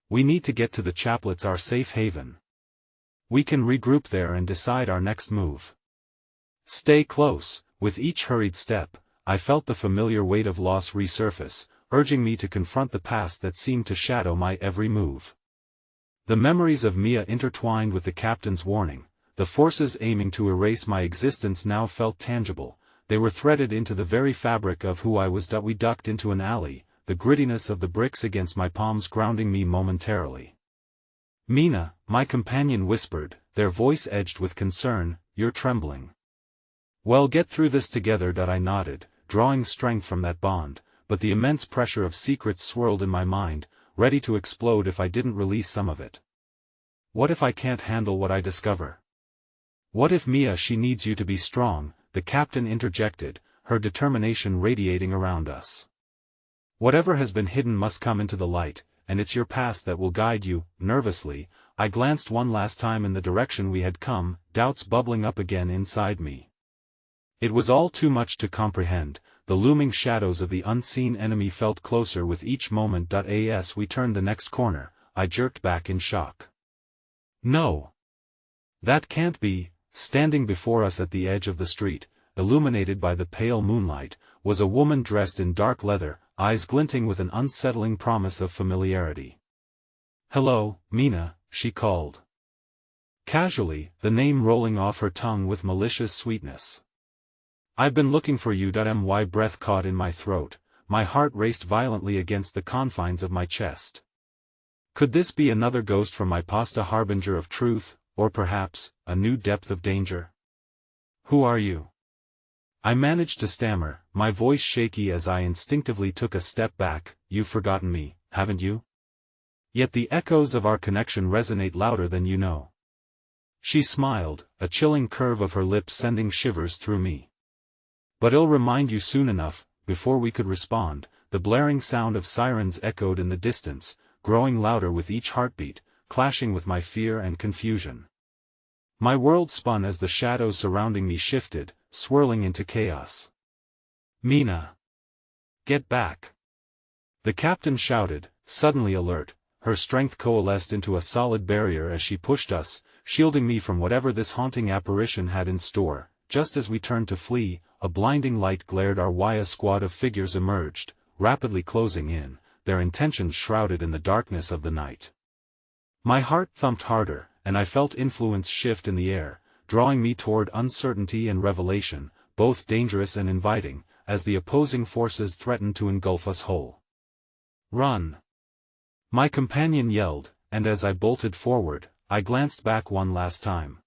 We need to get to the chaplets, our safe haven. We can regroup there and decide our next move. Stay close. With each hurried step, I felt the familiar weight of loss resurface, urging me to confront the past that seemed to shadow my every move. The memories of Mia intertwined with the captain's warning, the forces aiming to erase my existence now felt tangible. They were threaded into the very fabric of who I was. We ducked into an alley, the grittiness of the bricks against my palms grounding me momentarily. Mina, my companion whispered, their voice edged with concern, you're trembling. Well, get through this together. I nodded, drawing strength from that bond, but the immense pressure of secrets swirled in my mind, ready to explode if I didn't release some of it. What if I can't handle what I discover? What if Mia, she needs you to be strong, the captain interjected, her determination radiating around us. Whatever has been hidden must come into the light, and it's your past that will guide you. Nervously, I glanced one last time in the direction we had come, doubts bubbling up again inside me. It was all too much to comprehend. The looming shadows of the unseen enemy felt closer with each moment. As we turned the next corner, I jerked back in shock. No! That can't be. Standing before us at the edge of the street, illuminated by the pale moonlight, was a woman dressed in dark leather, eyes glinting with an unsettling promise of familiarity. Hello, Mina, she called. Casually, the name rolling off her tongue with malicious sweetness. I've been looking for you. My breath caught in my throat, my heart raced violently against the confines of my chest. Could this be another ghost from my past, a harbinger of truth, or perhaps, a new depth of danger? Who are you? I managed to stammer, my voice shaky as I instinctively took a step back. "You've forgotten me, haven't you? Yet the echoes of our connection resonate louder than you know." She smiled, a chilling curve of her lips sending shivers through me. "But I'll remind you soon enough." Before we could respond, the blaring sound of sirens echoed in the distance, growing louder with each heartbeat, clashing with my fear and confusion. My world spun as the shadows surrounding me shifted, swirling into chaos. "Mina! Get back!" the captain shouted, suddenly alert. Her strength coalesced into a solid barrier as she pushed us, shielding me from whatever this haunting apparition had in store. Just as we turned to flee, a blinding light glared our way. A squad of figures emerged, rapidly closing in, their intentions shrouded in the darkness of the night. My heart thumped harder, and I felt influence shift in the air, drawing me toward uncertainty and revelation, both dangerous and inviting, as the opposing forces threatened to engulf us whole. "Run!" my companion yelled, and as I bolted forward, I glanced back one last time.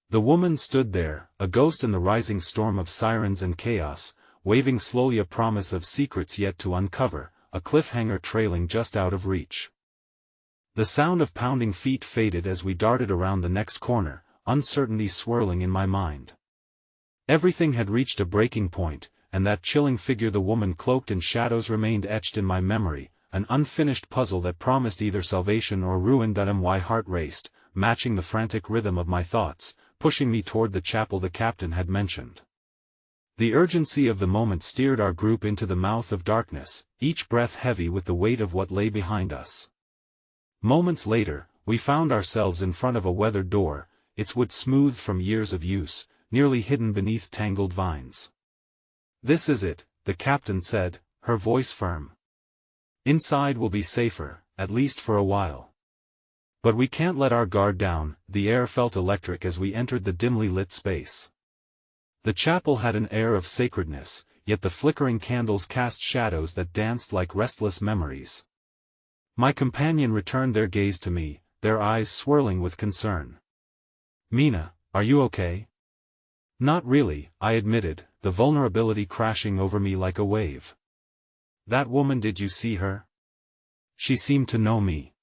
The woman stood there, a ghost in the rising storm of sirens and chaos, waving slowly, a promise of secrets yet to uncover, a cliffhanger trailing just out of reach. The sound of pounding feet faded as we darted around the next corner, uncertainty swirling in my mind. Everything had reached a breaking point, and that chilling figure, the woman cloaked in shadows, remained etched in my memory, an unfinished puzzle that promised either salvation or ruin. My heart raced, matching the frantic rhythm of my thoughts, pushing me toward the chapel the captain had mentioned. The urgency of the moment steered our group into the mouth of darkness, each breath heavy with the weight of what lay behind us. Moments later, we found ourselves in front of a weathered door, its wood smoothed from years of use, nearly hidden beneath tangled vines. "This is it," the captain said, her voice firm. "Inside will be safer, at least for a while. But we can't let our guard down." The air felt electric as we entered the dimly lit space. The chapel had an air of sacredness, yet the flickering candles cast shadows that danced like restless memories. My companion returned their gaze to me, their eyes swirling with concern. "Mina, are you okay?" "Not really," I admitted, the vulnerability crashing over me like a wave. "That woman, did you see her? She seemed to know me."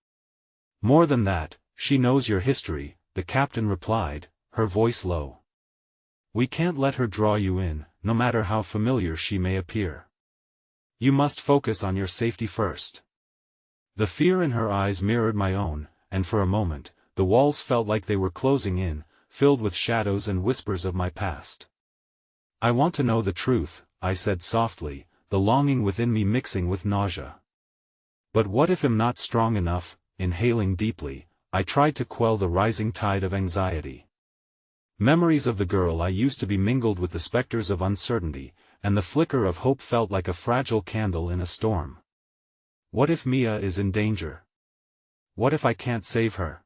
"More than that, she knows your history," the captain replied, her voice low. "We can't let her draw you in, no matter how familiar she may appear. You must focus on your safety first." The fear in her eyes mirrored my own, and for a moment, the walls felt like they were closing in, filled with shadows and whispers of my past. "I want to know the truth," I said softly, the longing within me mixing with nausea. "But what if I'm not strong enough?" Inhaling deeply, I tried to quell the rising tide of anxiety. Memories of the girl I used to be mingled with the specters of uncertainty, and the flicker of hope felt like a fragile candle in a storm. What if Mia is in danger? What if I can't save her?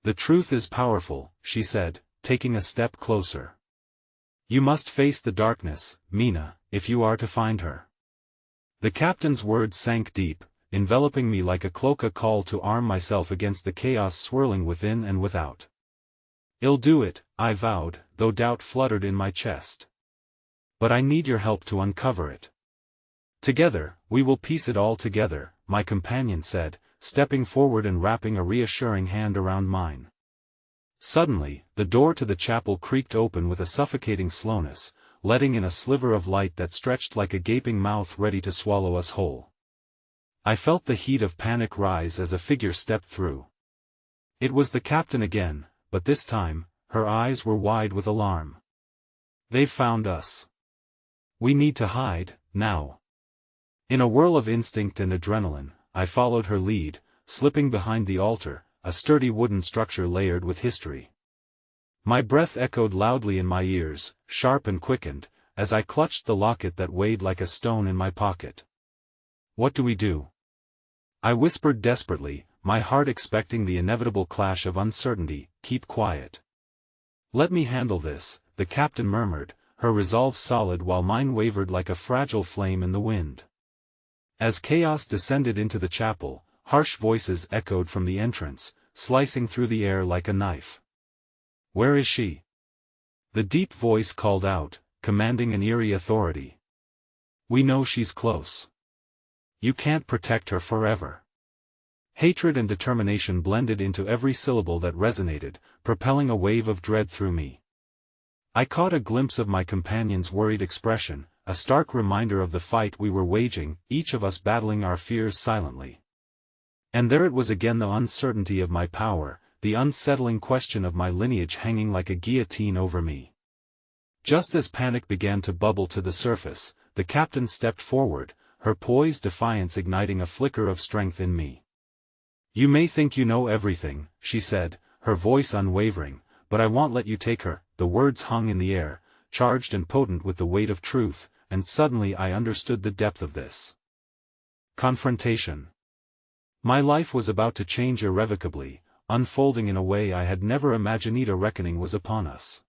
"The truth is powerful," she said, taking a step closer. "You must face the darkness, Mina, if you are to find her." The captain's words sank deep, enveloping me like a cloak, a call to arm myself against the chaos swirling within and without. "I'll do it," I vowed, though doubt fluttered in my chest. "But I need your help to uncover it." "Together, we will piece it all together," my companion said, stepping forward and wrapping a reassuring hand around mine. Suddenly, the door to the chapel creaked open with a suffocating slowness, letting in a sliver of light that stretched like a gaping mouth ready to swallow us whole. I felt the heat of panic rise as a figure stepped through. It was the captain again, but this time, her eyes were wide with alarm. "They've found us. We need to hide, now." In a whirl of instinct and adrenaline, I followed her lead, slipping behind the altar, a sturdy wooden structure layered with history. My breath echoed loudly in my ears, sharp and quickened, as I clutched the locket that weighed like a stone in my pocket. "What do we do?" I whispered desperately, my heart expecting the inevitable clash of uncertainty. "Keep quiet." "Let me handle this," the captain murmured, her resolve solid while mine wavered like a fragile flame in the wind. As chaos descended into the chapel, harsh voices echoed from the entrance, slicing through the air like a knife. "Where is she?" The deep voice called out, commanding an eerie authority. "We know she's close. You can't protect her forever." Hatred and determination blended into every syllable that resonated, propelling a wave of dread through me. I caught a glimpse of my companion's worried expression, a stark reminder of the fight we were waging, each of us battling our fears silently. And there it was again, the uncertainty of my power, the unsettling question of my lineage hanging like a guillotine over me. Just as panic began to bubble to the surface, the captain stepped forward, her poised defiance igniting a flicker of strength in me. "You may think you know everything," she said, her voice unwavering, "but I won't let you take her." The words hung in the air, charged and potent with the weight of truth, and suddenly I understood the depth of this confrontation. My life was about to change irrevocably, unfolding in a way I had never imagined. A reckoning was upon us.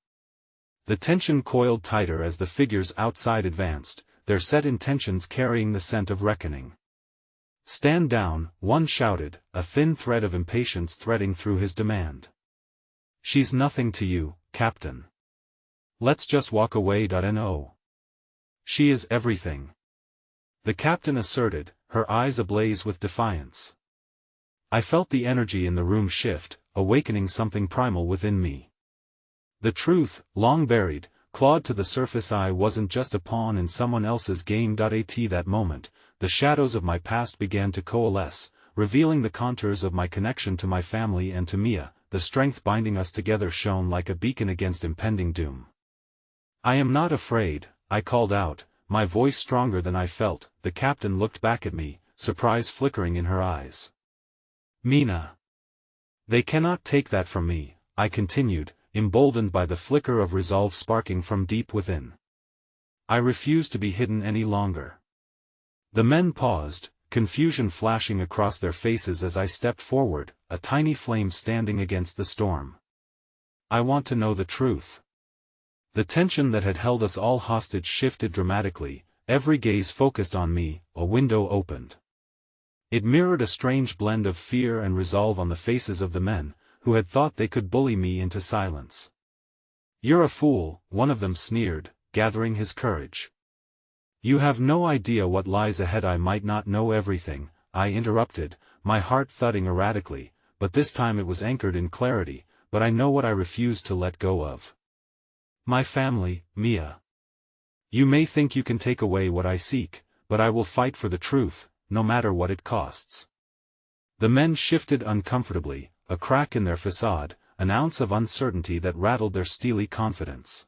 The tension coiled tighter as the figures outside advanced, their set intentions carrying the scent of reckoning. "Stand down," one shouted, a thin thread of impatience threading through his demand. "She's nothing to you, Captain. Let's just walk away. No. She is everything," the captain asserted, her eyes ablaze with defiance. I felt the energy in the room shift, awakening something primal within me. The truth, long buried, clawed to the surface. I wasn't just a pawn in someone else's game. At that moment, the shadows of my past began to coalesce, revealing the contours of my connection to my family and to Mia. The strength binding us together shone like a beacon against impending doom. "I am not afraid," I called out, my voice stronger than I felt. The captain looked back at me, surprise flickering in her eyes. "Mina. They cannot take that from me," I continued, emboldened by the flicker of resolve sparking from deep within. "I refuse to be hidden any longer." The men paused, confusion flashing across their faces as I stepped forward, a tiny flame standing against the storm. "I want to know the truth." The tension that had held us all hostage shifted dramatically, every gaze focused on me. A window opened. It mirrored a strange blend of fear and resolve on the faces of the men, who had thought they could bully me into silence. "You're a fool," one of them sneered, gathering his courage. "You have no idea what lies ahead." "I might not know everything," I interrupted, my heart thudding erratically, but this time it was anchored in clarity. "But I know what I refuse to let go of. My family, Mia. You may think you can take away what I seek, but I will fight for the truth, no matter what it costs." The men shifted uncomfortably, a crack in their facade, an ounce of uncertainty that rattled their steely confidence.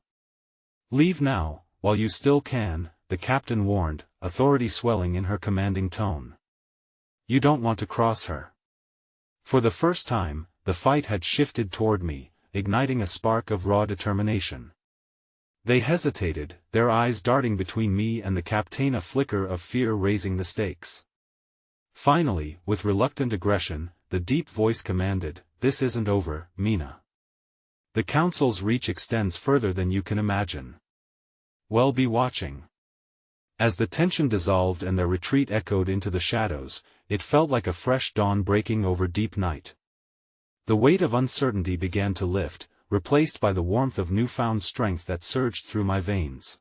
"Leave now, while you still can," the captain warned, authority swelling in her commanding tone. "You don't want to cross her." For the first time, the fight had shifted toward me, igniting a spark of raw determination. They hesitated, their eyes darting between me and the captain, a flicker of fear raising the stakes. Finally, with reluctant aggression, the deep voice commanded, "This isn't over, Mina. The council's reach extends further than you can imagine. Well, be watching." As the tension dissolved and their retreat echoed into the shadows, it felt like a fresh dawn breaking over deep night. The weight of uncertainty began to lift, replaced by the warmth of newfound strength that surged through my veins.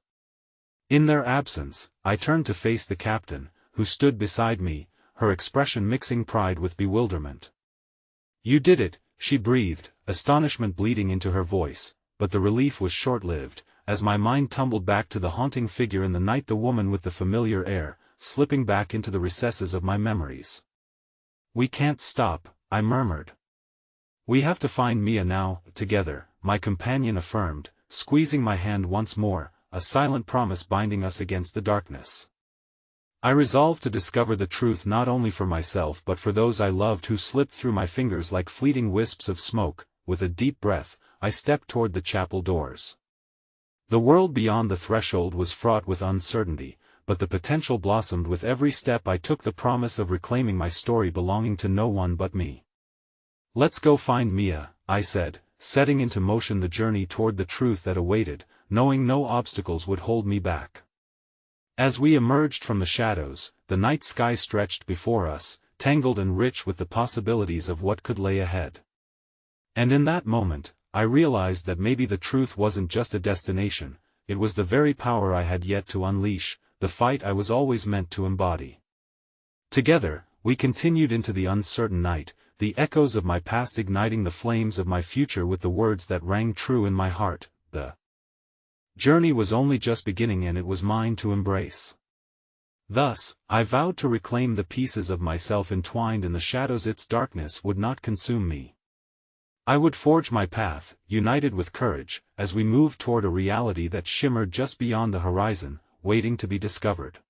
In their absence, I turned to face the captain, who stood beside me, her expression mixing pride with bewilderment. "You did it," she breathed, astonishment bleeding into her voice, but the relief was short-lived, as my mind tumbled back to the haunting figure in the night, the woman with the familiar air, slipping back into the recesses of my memories. "We can't stop," I murmured. "We have to find Mia now, together," my companion affirmed, squeezing my hand once more, a silent promise binding us against the darkness. I resolved to discover the truth not only for myself but for those I loved who slipped through my fingers like fleeting wisps of smoke. With a deep breath, I stepped toward the chapel doors. The world beyond the threshold was fraught with uncertainty, but the potential blossomed with every step I took, the promise of reclaiming my story belonging to no one but me. "Let's go find Mia," I said, setting into motion the journey toward the truth that awaited, knowing no obstacles would hold me back. As we emerged from the shadows, the night sky stretched before us, tangled and rich with the possibilities of what could lay ahead. And in that moment, I realized that maybe the truth wasn't just a destination, it was the very power I had yet to unleash, the fight I was always meant to embody. Together, we continued into the uncertain night, the echoes of my past igniting the flames of my future with the words that rang true in my heart. The journey was only just beginning and it was mine to embrace. Thus, I vowed to reclaim the pieces of myself entwined in the shadows. Its darkness would not consume me. I would forge my path, united with courage, as we moved toward a reality that shimmered just beyond the horizon, waiting to be discovered.